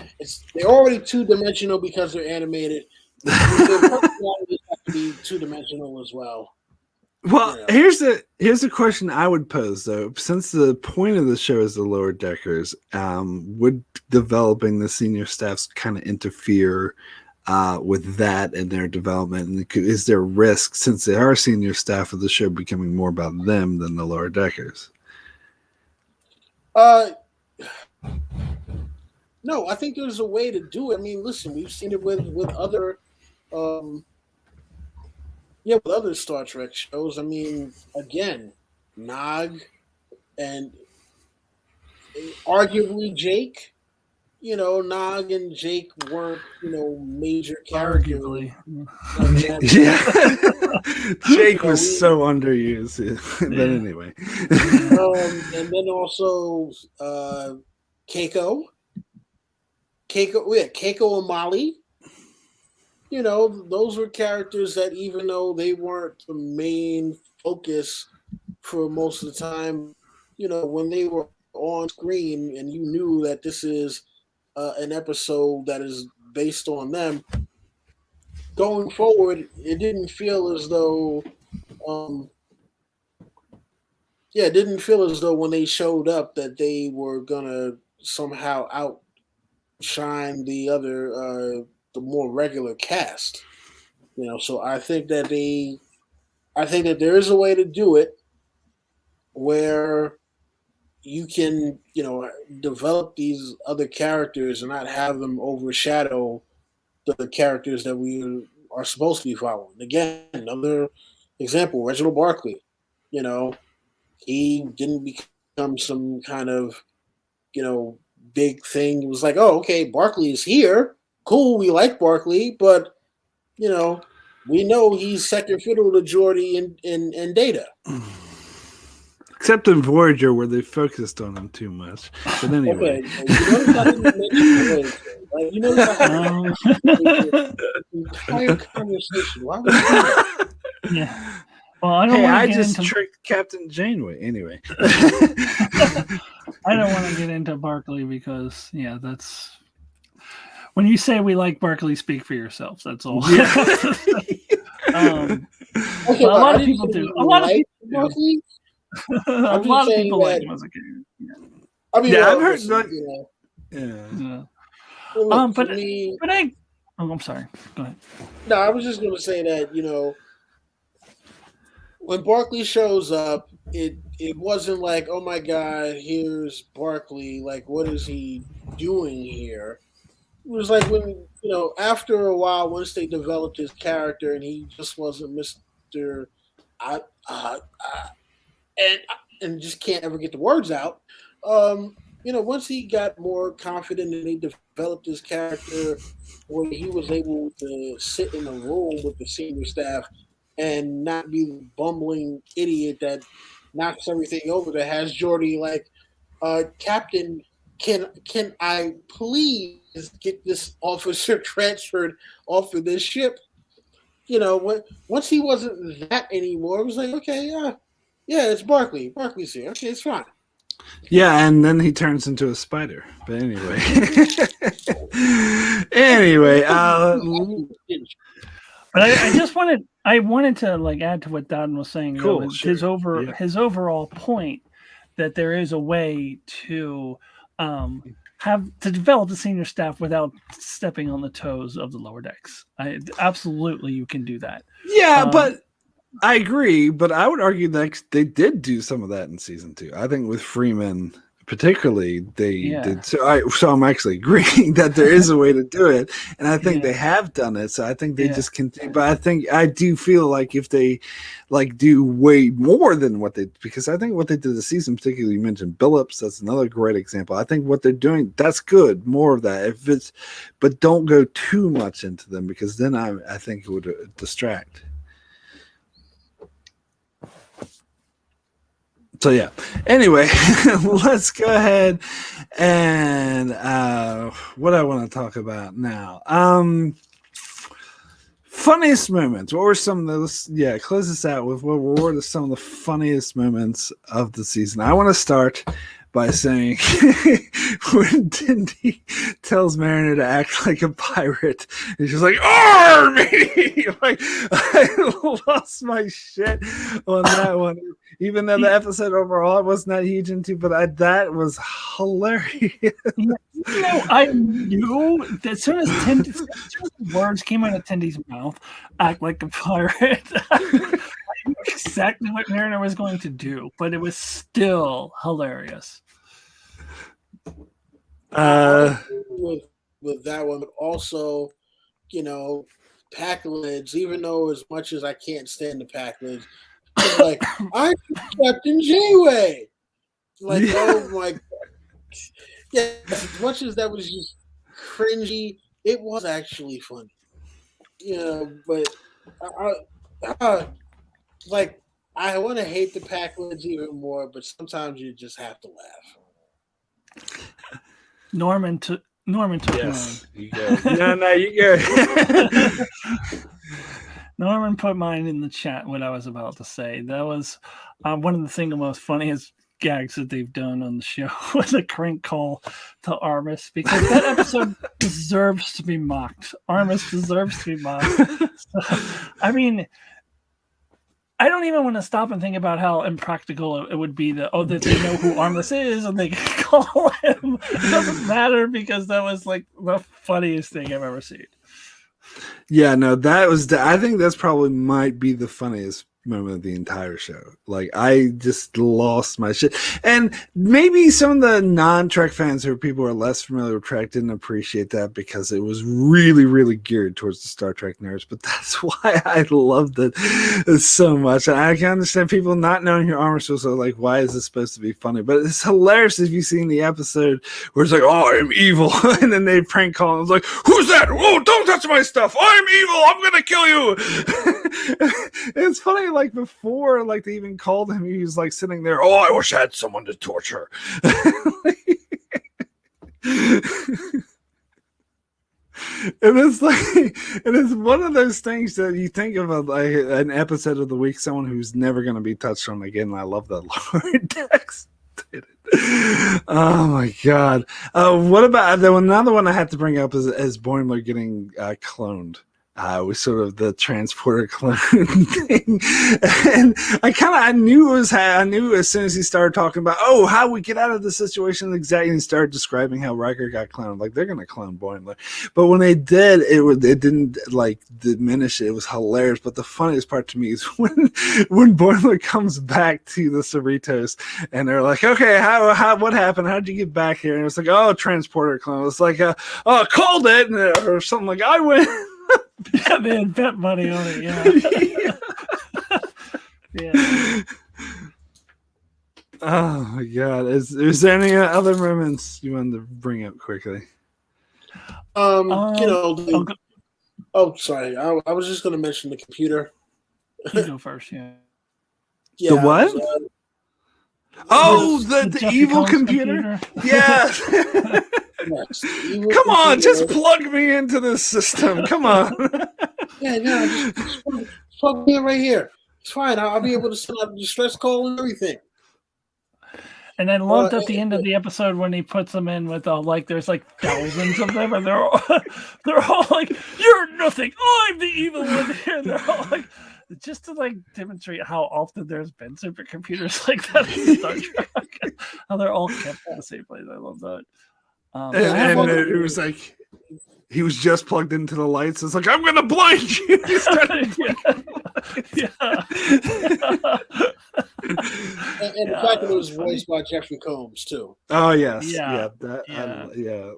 they're already two-dimensional because they're animated. Their personalities have to be two-dimensional as well. Well, here's a question I would pose though. Since the point of the show is the lower deckers, would developing the senior staffs kind of interfere with that and their development? And is there risk, since they are senior staff of the show, becoming more about them than the lower deckers? No, I think there's a way to do it. I mean, listen, we've seen it with other with other Star Trek shows. I mean, again, Nog and arguably Jake. You know, Nog and Jake weren't, major characters. Arguably. Jake was so underused. But anyway. And then also Keiko. Keiko and Molly. You know, those were characters that, even though they weren't the main focus for most of the time, when they were on screen and you knew that this is an episode that is based on them, going forward, it didn't feel as though it didn't feel as though when they showed up that they were gonna somehow outshine the other the more regular cast. So I think that there is a way to do it where you can, develop these other characters and not have them overshadow the characters that we are supposed to be following. Again, another example, Reginald Barkley. He didn't become some kind of, big thing. It was like, oh, okay, Barkley is here. Cool, we like Barkley, but, we know he's second fiddle to Geordi and Data. Except in Voyager, where they focused on him too much. But anyway. You notice I had the entire conversation. Why would you do that? Yeah. Well, I just tricked Captain Janeway. Anyway. I don't want to get into Barkley because, that's... When you say we like Barkley, speak for yourselves. That's all. Yeah. A lot of people do. A lot of people Barkley? A lot of people like him as a kid. Yeah. I mean, I've heard Well, I'm sorry. Go ahead. No, I was just going to say that, when Barkley shows up, it wasn't like, oh my God, here's Barkley. Like, what is he doing here? It was like when, after a while, once they developed his character and he just wasn't Mr. And just can't ever get the words out. Once he got more confident and he developed his character where he was able to sit in a room with the senior staff and not be the bumbling idiot that knocks everything over, that has Geordi like, Captain, can I please get this officer transferred off of this ship? Once he wasn't that anymore, it was like, okay, yeah, it's Barkley. Barkley's here. Okay, it's fine. Yeah, and then he turns into a spider. But anyway. But I just wanted to add to what Don was saying. Cool, his overall point that there is a way to develop the senior staff without stepping on the toes of the lower decks. Absolutely, you can do that. Yeah, but I agree. But I would argue that they did do some of that in season 2. I think with Freeman, particularly, they did. So I'm actually agreeing that there is a way to do it, and I think they have done it. So I think they just continue. But I do feel like if they do way more than what they, because I think what they did this season, particularly you mentioned Billups, that's another great example. I think what they're doing, that's good. More of that. But don't go too much into them, because then I think it would distract. So yeah. Anyway, let's go ahead and what I want to talk about now. Funniest moments. What were some of those? Yeah, close this out with what were some of the funniest moments of the season. I want to start by saying when Tindy tells Mariner to act like a pirate, and she's like, "Army!" Like, I lost my shit on that one. Even though the episode overall I was not huge into, but that was hilarious. I knew that as soon as the words came out of Tindy's mouth, act like a pirate, I knew exactly what Mariner was going to do, but it was still hilarious. With that one, but also, Packlids, even though as much as I can't stand the Packlids, it's like, I'm Captain Janeway. Like, oh my God. Yeah, as much as that was just cringy, it was actually funny. But I want to hate the Packlids even more, but sometimes you just have to laugh. Norman took yes, mine. You go. No, you go. Norman put mine in the chat, what I was about to say. That was one of the single most funniest gags that they've done on the show with a crank call to Armis, because that episode deserves to be mocked. Armis deserves to be mocked. So, I mean, I don't even want to stop and think about how impractical it would be that they know who Armis is and they can call him. It doesn't matter, because that was like the funniest thing I've ever seen. Yeah, no, I think that's probably might be the funniest moment of the entire show. Like, I just lost my shit. And maybe some of the non-Trek fans or people who are less familiar with Trek didn't appreciate that, because it was really, really geared towards the Star Trek nerds. But that's why I loved it so much. And I can understand people not knowing who Armis was, so like, why is this supposed to be funny? But it's hilarious if you've seen the episode where it's like, oh, I'm evil. And then they prank call and it's like, who's that? Oh, don't touch my stuff. I'm evil. I'm going to kill you. It's funny. Like, before, like, they even called him, he was like sitting there, oh, I wish I had someone to torture. It is one of those things that you think of like an episode of the week, someone who's never going to be touched on again. And I love that Lower Decks did it. Oh my God. What about another one I have to bring up is Boimler getting cloned. Was sort of the transporter clone thing, and I knew as soon as he started talking about, oh, how we get out of the situation exactly, and he started describing how Riker got cloned. Like, they're gonna clone Boimler, but when they did, it didn't like diminish it. It was hilarious. But the funniest part to me is when Boimler comes back to the Cerritos, and they're like, okay, how what happened? How did you get back here? And it's like, oh, transporter clone. It's like, called it, or something like, I win. Yeah, they had bet money on it. Yeah. Yeah. Oh my God! Is there any other moments you wanted to bring up quickly? Oh, sorry. I was just going to mention the computer. You go first. Yeah. The what? The evil computer. Yeah. Yes, come on, just plug me into this system. Come on. Just plug me in right here. It's fine. I'll be able to send out a distress call and everything. And I loved at the end of the episode when he puts them in with there's like thousands of them, and they're all like, "You're nothing. I'm the evil one here." And they're all like, just to like demonstrate how often there's been supercomputers like that in Star Trek. How they're all kept in the same place. I love that. And it was like he was just plugged into the lights. It's like, I'm gonna blind you. He started and the fact that it was voiced by Jeffrey Combs too. Oh yes,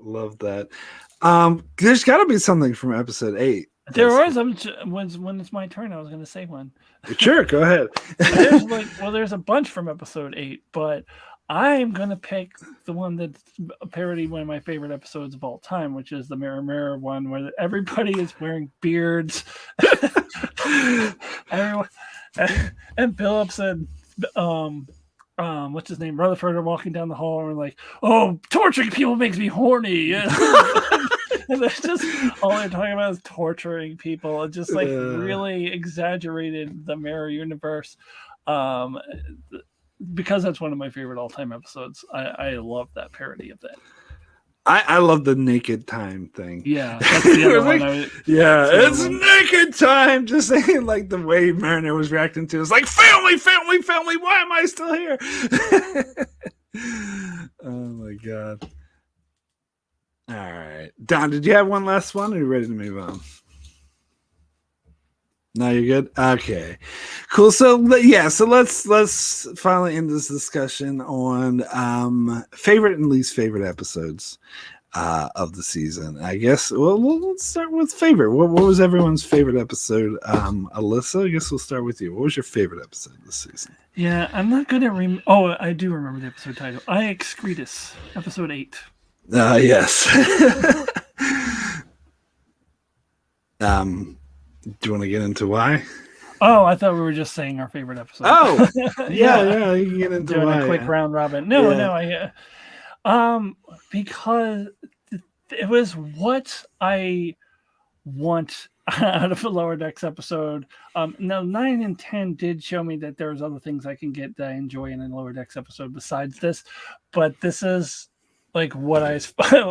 love that. There's got to be something from episode 8. There was. When it's my turn, I was going to say one. Sure, go ahead. There's a bunch from episode 8, but I'm going to pick the one that's parodied one of my favorite episodes of all time, which is the Mirror Mirror one, where everybody is wearing beards. Everyone, and Phillips and what's his name, Rutherford are walking down the hall and we're like, oh, torturing people makes me horny. And they're just all they're talking about is torturing people, and just like really exaggerated the mirror universe. Because that's one of my favorite all-time episodes. I love that parody of that. I love the naked time thing. Yeah, that's the other one. It's naked time. Just saying, like the way Mariner was reacting to it. It's like family. Why am I still here? Oh my god. All right, Don, did you have one last one? Or are you ready to move on? No, you're good. Okay, cool. So let's finally end this discussion on favorite and least favorite episodes of the season. I guess. Well, let's start with favorite. What was everyone's favorite episode? Alyssa, I guess we'll start with you. What was your favorite episode this season? Yeah, I'm not good at Oh, I do remember the episode title. I Excretus, episode 8. Yes. Do you want to get into why? Oh, I thought we were just saying our favorite episode. Oh, yeah, you can get into doing why. A quick round robin. Because it was what I want out of a Lower Decks episode. Now 9 and 10 did show me that there's other things I can get that I enjoy in a Lower Decks episode besides this, but this is like what I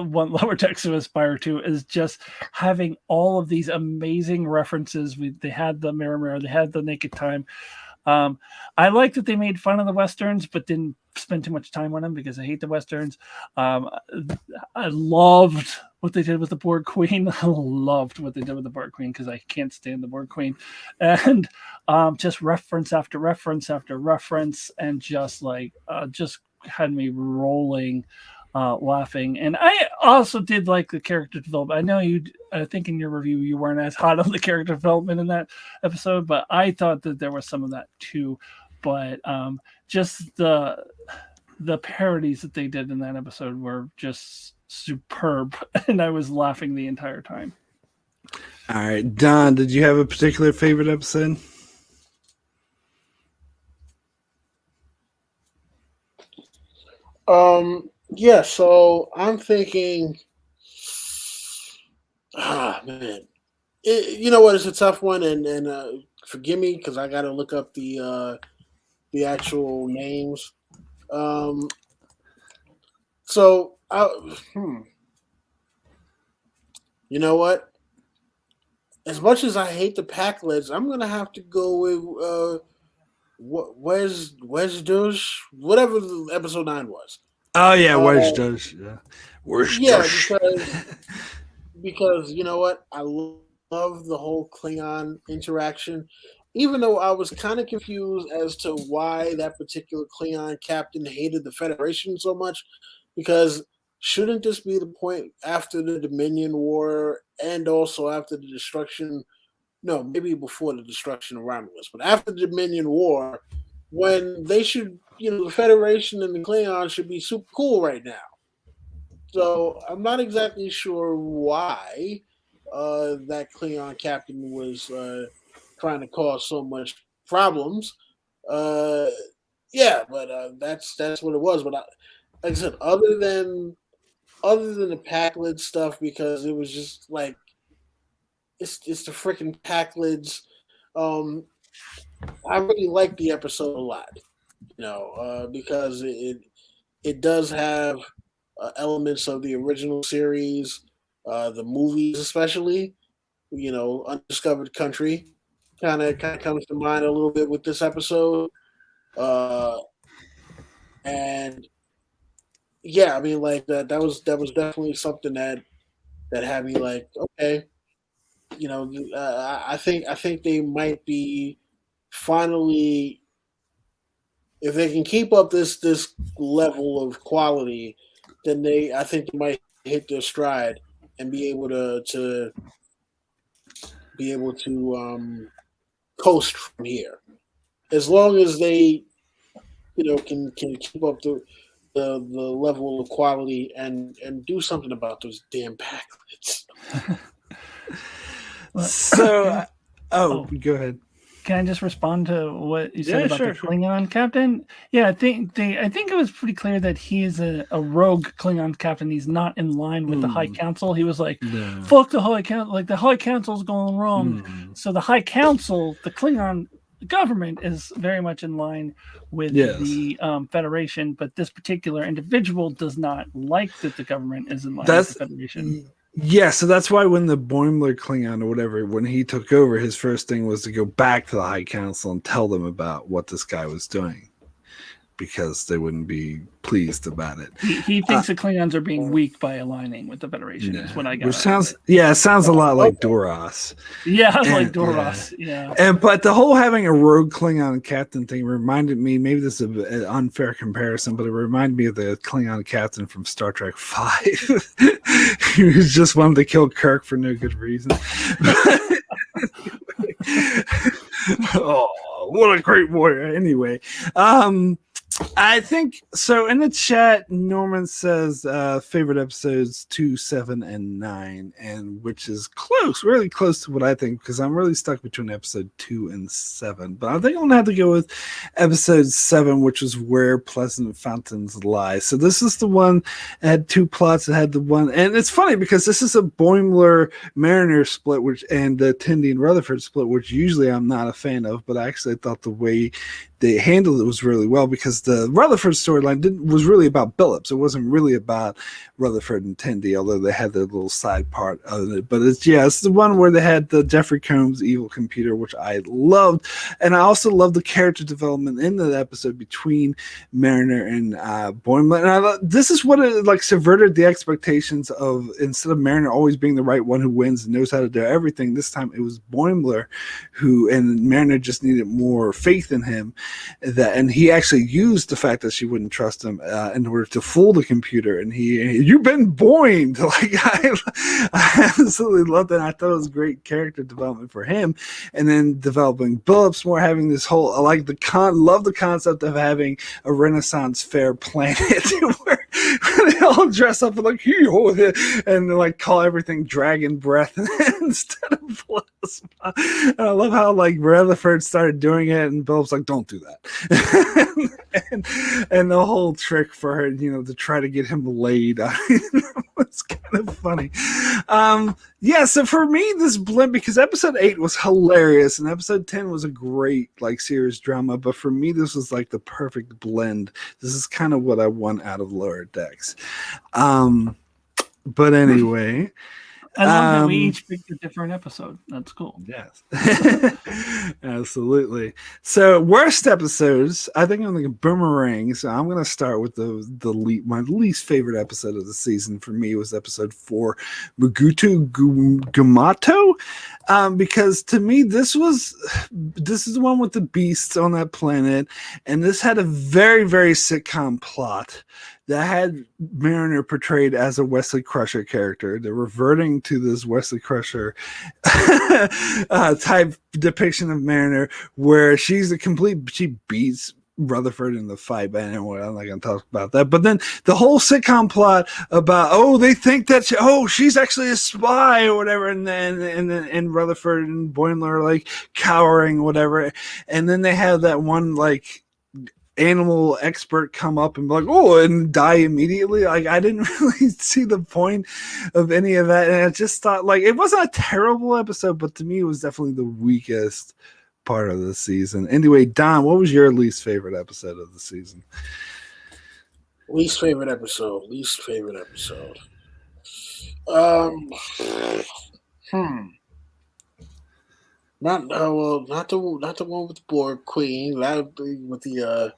want Lower Decks to aspire to, is just having all of these amazing references. They had the Mirror, they had the Naked Time. I like that they made fun of the Westerns, but didn't spend too much time on them because I hate the Westerns. I loved what they did with the Borg Queen. I loved what they did with the Borg Queen because I can't stand the Borg Queen. And just reference after reference after reference, and just had me rolling. Laughing. And I also did like the character development. I know I think in your review you weren't as hot on the character development in that episode, but I thought that there was some of that too. But just the parodies that they did in that episode were just superb, and I was laughing the entire time. All right, Don, did you have a particular favorite episode? Yeah, so I'm thinking, man, you know what? It's a tough one, and forgive me because I got to look up the actual names. You know what? As much as I hate the Packlets, I'm gonna have to go with where's Douche, whatever the episode 9 was. Oh yeah, where's Douche? Yeah, where's Douche? Because you know what, I love the whole Klingon interaction. Even though I was kind of confused as to why that particular Klingon captain hated the Federation so much, because shouldn't this be the point after the Dominion War and also after the destruction? No, maybe before the destruction of Romulus, but after the Dominion War, when they should, the Federation and the Klingons should be super cool right now. So I'm not exactly sure why that Klingon captain was trying to cause so much problems. But that's what it was. But like I said, other than the Packlet stuff, because it was just like it's the freaking Packlids. I really like the episode a lot, because it does have elements of the original series, the movies especially. Undiscovered Country kind of comes to mind a little bit with this episode, and yeah, I mean, like that was definitely something that had me like, okay, I think they might be finally, if they can keep up this level of quality, then I think they might hit their stride and be able to be able to coast from here. As long as they can keep up the level of quality and do something about those damn backlets. So, Oh. go ahead. Can I just respond to what you said Yeah, about sure, the Klingon captain? Yeah, I think it was pretty clear that he is a rogue Klingon captain. He's not in line with the High Council. He was like, No. "Fuck the High Council! Like the High Council's going wrong." So the High Council, the Klingon government, is very much in line with the Federation, but this particular individual does not like that the government is in line with the Federation. Yeah, so that's why when the Boimler Klingon or whatever, when he took over, his first thing was to go back to the High Council and tell them about what this guy was doing, because they wouldn't be pleased about it. He thinks the Klingons are being weak by aligning with the Federation. Is what I got. Which sounds, it sounds a lot like Duras. Yeah, like Duras. Yeah. But the whole having a rogue Klingon captain thing reminded me, maybe this is an unfair comparison, but it reminded me of the Klingon captain from Star Trek V. He was just wanted to kill Kirk for no good reason. Oh, what a great warrior. Anyway, I think so. In the chat, Norman says favorite episodes 2, 7, and 9, and which is close, really close to what I think, because I'm really stuck between episode 2 and 7. But I think I'm gonna have to go with episode 7, which is Where Pleasant Fountains Lie. So this is the one that had two plots. It had the one, and it's funny because this is a Boimler Mariner split, which and the Tendi and Rutherford split, which usually I'm not a fan of, but I actually thought the way they handled it was really well, because the Rutherford storyline was really about Billups. It wasn't really about Rutherford and Tendi, although they had their little side part of it. But it's the one where they had the Jeffrey Combs evil computer, which I loved, and I also loved the character development in that episode between Mariner and Boimler. And this is what it like subverted the expectations of, instead of Mariner always being the right one who wins and knows how to do everything, this time it was Boimler and Mariner just needed more faith in him. And he actually used the fact that she wouldn't trust him in order to fool the computer. And you've been boinged. Like I absolutely loved it. I thought it was great character development for him. And then developing Billups more, having this whole love the concept of having a Renaissance fair planet where they all dress up and like and like call everything dragon breath instead of plasma. And I love how like Rutherford started doing it, and Billups like, don't do that. and the whole trick for her, to try to get him laid was kind of funny. So for me, this blend, because episode 8 was hilarious and episode 10 was a great like serious drama, but for me this was like the perfect blend. This is kind of what I want out of Lower Decks. But anyway, I love that we each picked a different episode. That's cool. Yes. Absolutely. So worst episodes, I think I'm like boomerang. So I'm going to start with my least favorite episode of the season for me was episode 4, Mugutu Gumato. Because to me, this is the one with the beasts on that planet. And this had a very, very sitcom plot that had Mariner portrayed as a Wesley Crusher character. They're reverting to this Wesley Crusher type depiction of Mariner, where she beats Rutherford in the fight. But anyway, I'm not going to talk about that. But then the whole sitcom plot about, they think that she's actually a spy or whatever, and Rutherford and Boimler are like cowering or whatever, and then they have that one like animal expert come up and be like, and die immediately. Like, I didn't really see the point of any of that, and I just thought like it wasn't a terrible episode, but to me it was definitely the weakest part of the season. Anyway, Don, what was your least favorite episode of the season? Least favorite episode. Not the one with the Borg Queen. That would be with the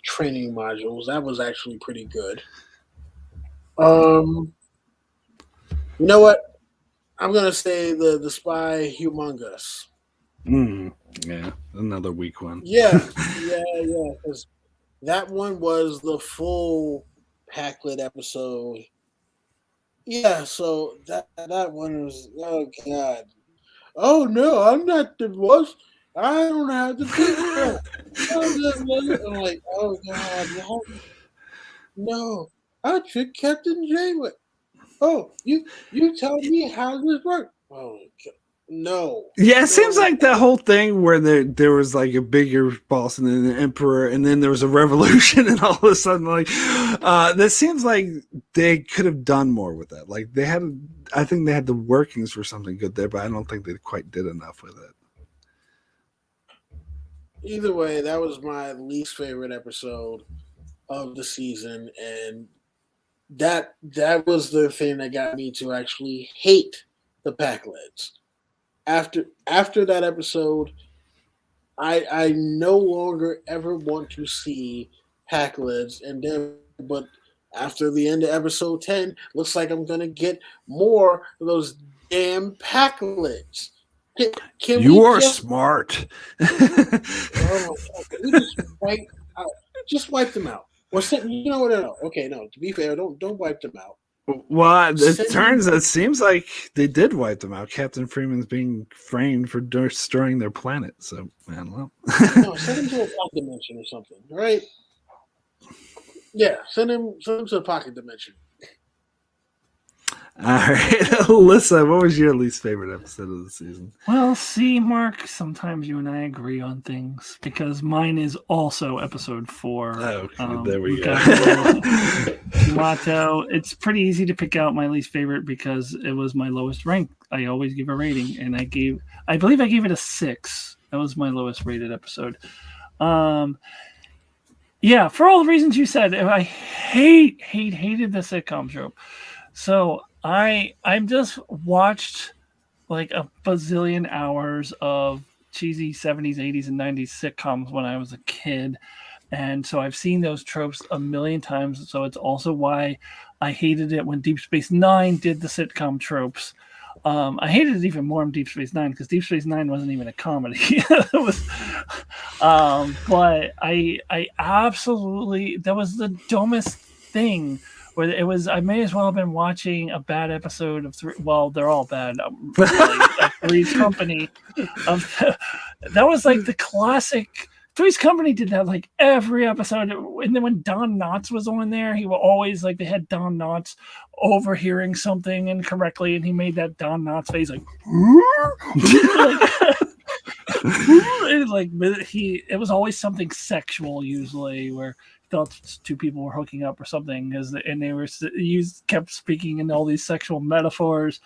training modules. That was actually pretty good. You know what? I'm gonna say the Spy Humongous. Yeah, another weak one. Yeah. Because that one was the full Packlet episode. Yeah, so that one was, oh god. Oh no, I'm not the boss. I don't have to be there. I'm like, oh god, no. I tricked Captain Janeway. Oh, you tell me how this works. Oh god. No. Yeah, it seems like that whole thing where there was like a bigger boss and then the emperor, and then there was a revolution, and all of a sudden, like, that seems like they could have done more with that. Like I think they had the workings for something good there, but I don't think they quite did enough with it. Either way, that was my least favorite episode of the season, and that was the thing that got me to actually hate the Packlets. After that episode, I no longer ever want to see Packlets, and then but after the end of episode 10, looks like I'm gonna get more of those damn Packlets. You are smart. Oh, we just wipe them out. Or you know what? No. Okay, no. To be fair, don't wipe them out. Well, it seems like they did wipe them out. Captain Freeman's being framed for destroying their planet. So, I don't know. No, send him to a pocket dimension or something, right? Yeah, send him to a pocket dimension. All right, Alyssa, what was your least favorite episode of the season? Well, see, Mark, sometimes you and I agree on things because mine is also episode 4. Okay, there we go. Motto. It's pretty easy to pick out my least favorite because it was my lowest rank. I always give a rating, and I believe I gave it a 6. That was my lowest rated episode. Yeah, for all the reasons you said, I hated the sitcom trope. So I've just watched like a bazillion hours of cheesy 70s, 80s, and 90s sitcoms when I was a kid. And so I've seen those tropes a million times. So it's also why I hated it when Deep Space Nine did the sitcom tropes. I hated it even more in Deep Space Nine because Deep Space Nine wasn't even a comedy. It was, but I absolutely, that was the dumbest thing. Where it was, I may as well have been watching a bad episode of they're all bad. Really, Three's Company. That was like the classic. Three's Company did that like every episode, and then when Don Knotts was on there, he would always like they had Don Knotts overhearing something incorrectly, and he made that Don Knotts face like. It was always something sexual usually where thought two people were hooking up or something, and they were kept speaking in all these sexual metaphors,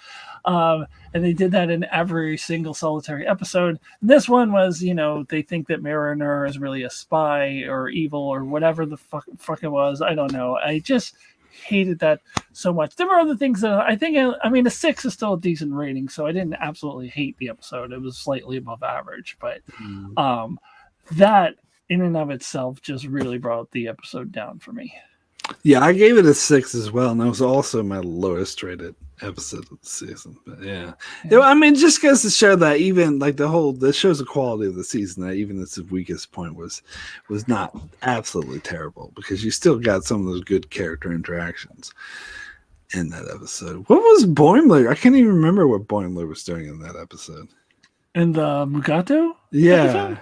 and they did that in every single solitary episode. And this one was, they think that Mariner is really a spy or evil or whatever the fuck it was. I don't know. I just hated that so much. There were other things that I think. I mean, a 6 is still a decent rating, so I didn't absolutely hate the episode. It was slightly above average, but that in and of itself just really brought the episode down for me. Yeah, I gave it a 6 as well, and that was also my lowest rated episode of the season. But yeah. I mean, just goes to show that even like this shows the quality of the season. That even its weakest point was not absolutely terrible because you still got some of those good character interactions in that episode. What was Boimler? I can't even remember what Boimler was doing in that episode. In the Mugato? Yeah. Episode?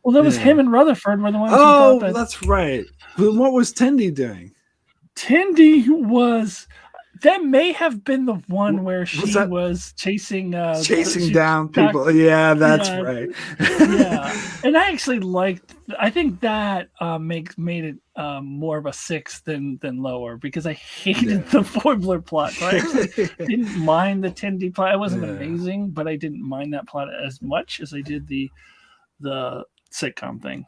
Well, that was him and Rutherford were the ones. Oh, that's right. But what was Tendi doing? Tendi that may have been the one where she was chasing down people. Yeah, that's right. Yeah, and I actually I think that made it more of a 6 than lower because I hated the Boimler plot. So I actually didn't mind the Tendi plot. It wasn't amazing, but I didn't mind that plot as much as I did the sitcom thing.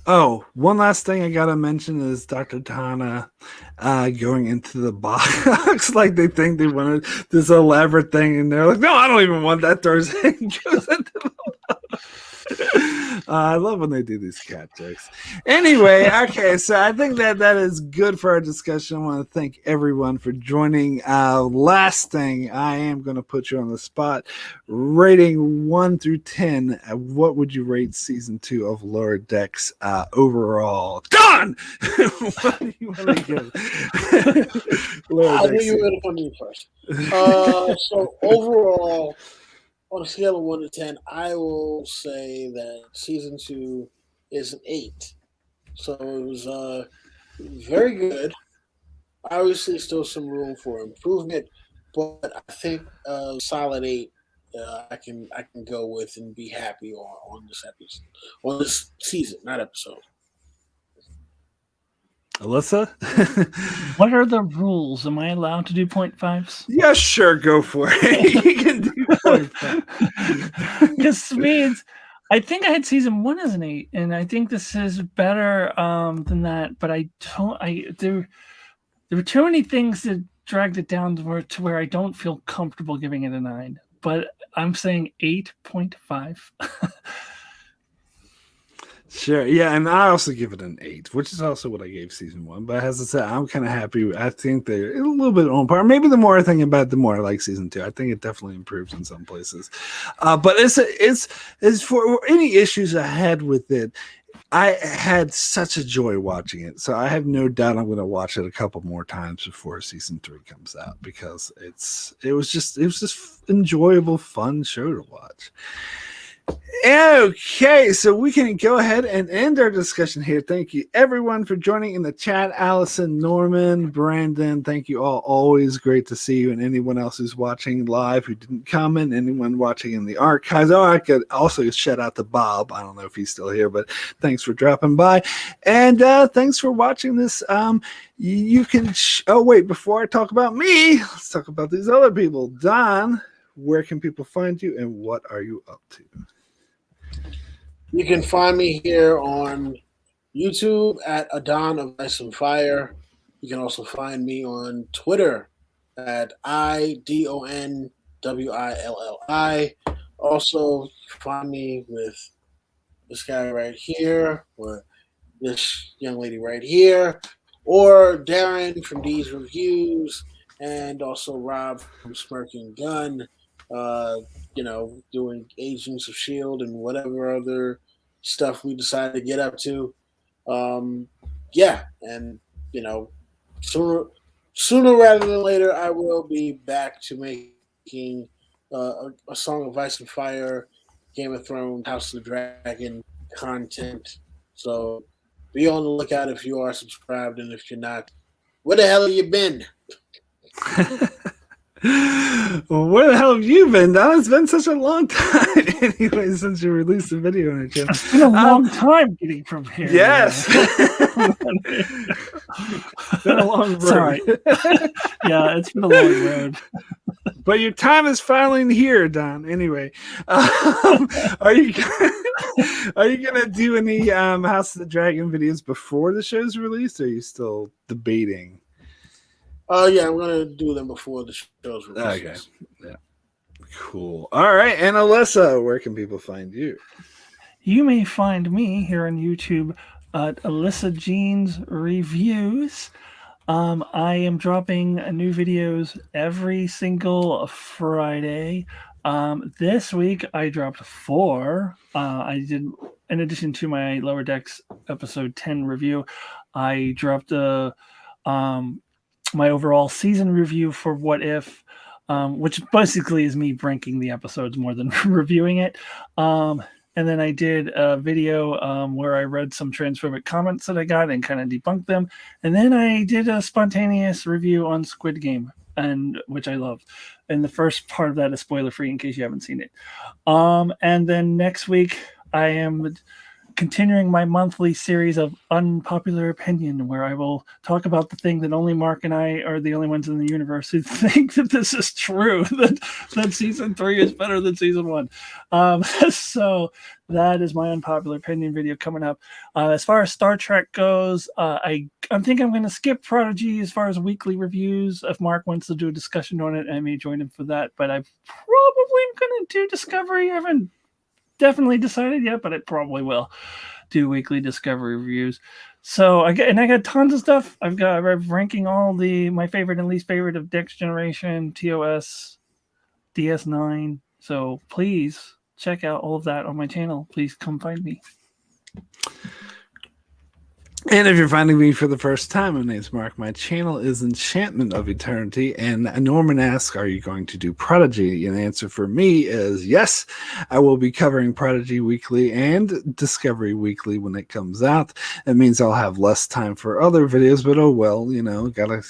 Oh, one last thing I gotta mention is Dr. Tana going into the box like they think they wanted this elaborate thing, and they're like, "No, I don't even want that." Thursday goes into the box. I love when they do these cat jokes. Anyway, okay, so I think that is good for our discussion. I want to thank everyone for joining. Last thing, I am going to put you on the spot. Rating 1 through 10, what would you rate season 2 of Lower Decks overall? Don! What do you want to give? I knew you were going to come to me first. So overall, on a scale of 1 to 10, I will say that season 2 is an 8. So it was very good. Obviously, still some room for improvement, but I think a solid 8. I can go with and be happy on this episode, on this season, not episode. Alyssa? What are the rules? Am I allowed to do 0.5s? Yeah, sure, go for it. You can do 0.5. Because to me, I think I had season 1 as an 8, and I think this is better than that. But there were too many things that dragged it down to where I don't feel comfortable giving it a 9. But I'm saying 8.5. Sure, yeah, and I also give it an 8, which is also what I gave season 1. But as I said, I'm kind of happy. I think they're a little bit on par. Maybe the more I think about it, the more I like season 2. I think it definitely improves in some places. But it's for any issues I had with it. I had such a joy watching it, so I have no doubt I'm going to watch it a couple more times before season 3 comes out because it was just enjoyable, fun show to watch. Okay, so we can go ahead and end our discussion here. Thank you, everyone, for joining in the chat. Allison, Norman, Brandon, thank you all. Always great to see you, and anyone else who's watching live who didn't comment, anyone watching in the archives. Oh, I could also shout out to Bob. I don't know if he's still here, but thanks for dropping by, and thanks for watching this. You can. Oh, wait, before I talk about me, let's talk about these other people. Don, where can people find you, and what are you up to? You can find me here on YouTube at Adon of Ice and Fire. You can also find me on Twitter at IDONWILLI. Also, find me with this guy right here, or this young lady right here, or Darren from D's Reviews, and also Rob from Smirking Gun. Doing Agents of S.H.I.E.L.D. and whatever other stuff we decide to get up to. And sooner rather than later, I will be back to making a Song of Ice and Fire, Game of Thrones, House of the Dragon content. So be on the lookout if you are subscribed, and if you're not, where the hell have you been? Well, where the hell have you been, Don? It's been such a long time anyway since you released the video on our channel. It's been a long time getting from here. Yes. It's been a long road. Sorry. Yeah, it's been a long road. But your time is finally here, Don. Anyway, are you gonna do any House of the Dragon videos before the show's released, or are you still debating? Yeah, I'm gonna do them before the show's released. Okay. Yeah. Cool. All right. And Alyssa, where can people find you? You may find me here on YouTube at Alyssa Jeans Reviews. I am dropping new videos every single Friday. This week I dropped 4. I did, in addition to my Lower Decks episode 10 review, I dropped my overall season review for What If, which basically is me ranking the episodes more than reviewing it. And then I did a video where I read some transphobic comments that I got and kind of debunked them. And then I did a spontaneous review on Squid Game, which I loved. And the first part of that is spoiler free in case you haven't seen it. And then next week I am continuing my monthly series of Unpopular Opinion, where I will talk about the thing that only Mark and I are the only ones in the universe who think that this is true, that season 3 is better than season 1. So that is my Unpopular Opinion video coming up. As far as Star Trek goes, I think I'm going to skip Prodigy as far as weekly reviews. If Mark wants to do a discussion on it, I may join him for that, but I probably am going to do Discovery. I haven't definitely decided yet, but it probably will do weekly Discovery reviews. So I got tons of stuff. I'm ranking all my favorite and least favorite of Next Generation, TOS, DS9. So please check out all of that on my channel. Please come find me. And if you're finding me for the first time, my name's Mark. My channel is Enchantment of Eternity. And Norman asks, are you going to do Prodigy? And the answer for me is yes. I will be covering Prodigy Weekly and Discovery Weekly when it comes out. It means I'll have less time for other videos, but oh well, you know, gotta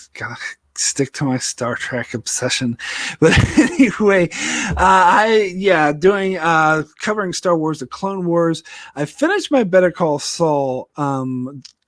stick to my Star Trek obsession. But anyway, doing covering Star Wars, the Clone Wars. I finished my Better Call Saul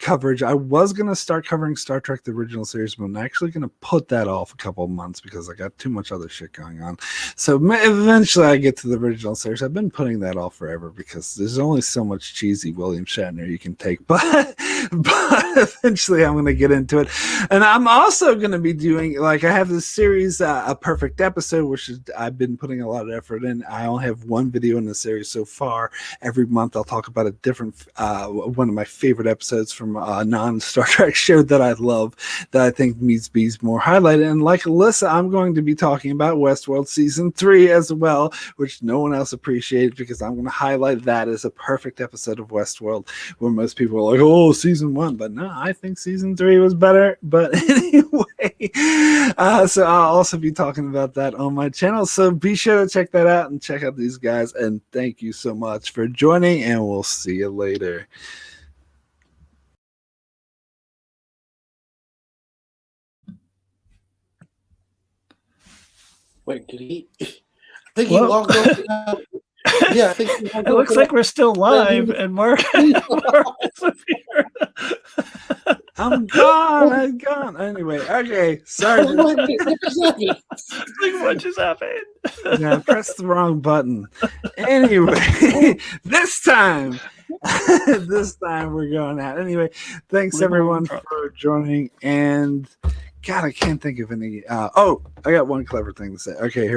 coverage. I was going to start covering Star Trek the original series, but I'm actually going to put that off a couple of months because I got too much other shit going on. So eventually I get to the original series. I've been putting that off forever because there's only so much cheesy William Shatner you can take, but eventually I'm going to get into it. And I'm also going to be doing, like, I have this series, A Perfect Episode, which I've been putting a lot of effort in. I only have one video in the series so far. Every month I'll talk about a different one of my favorite episodes from a non-Star Trek show that I love, that I think needs to be more highlighted. And like Alyssa, I'm going to be talking about Westworld Season 3 as well, which no one else appreciated, because I'm going to highlight that as a perfect episode of Westworld, where most people are like, oh, Season 1. But no, I think Season 3 was better. But anyway, so I'll also be talking about that on my channel. So be sure to check that out and check out these guys. And thank you so much for joining, and we'll see you later. Wait, did he? I think he logged off. Yeah, I think it looks like we're still live, and Mark is here. I'm gone. Anyway, okay. Sorry. What just happened? Yeah, I pressed the wrong button. Anyway, this time we're going out. Anyway, thanks everyone for joining. And God, I can't think of any. I got one clever thing to say. Okay, here.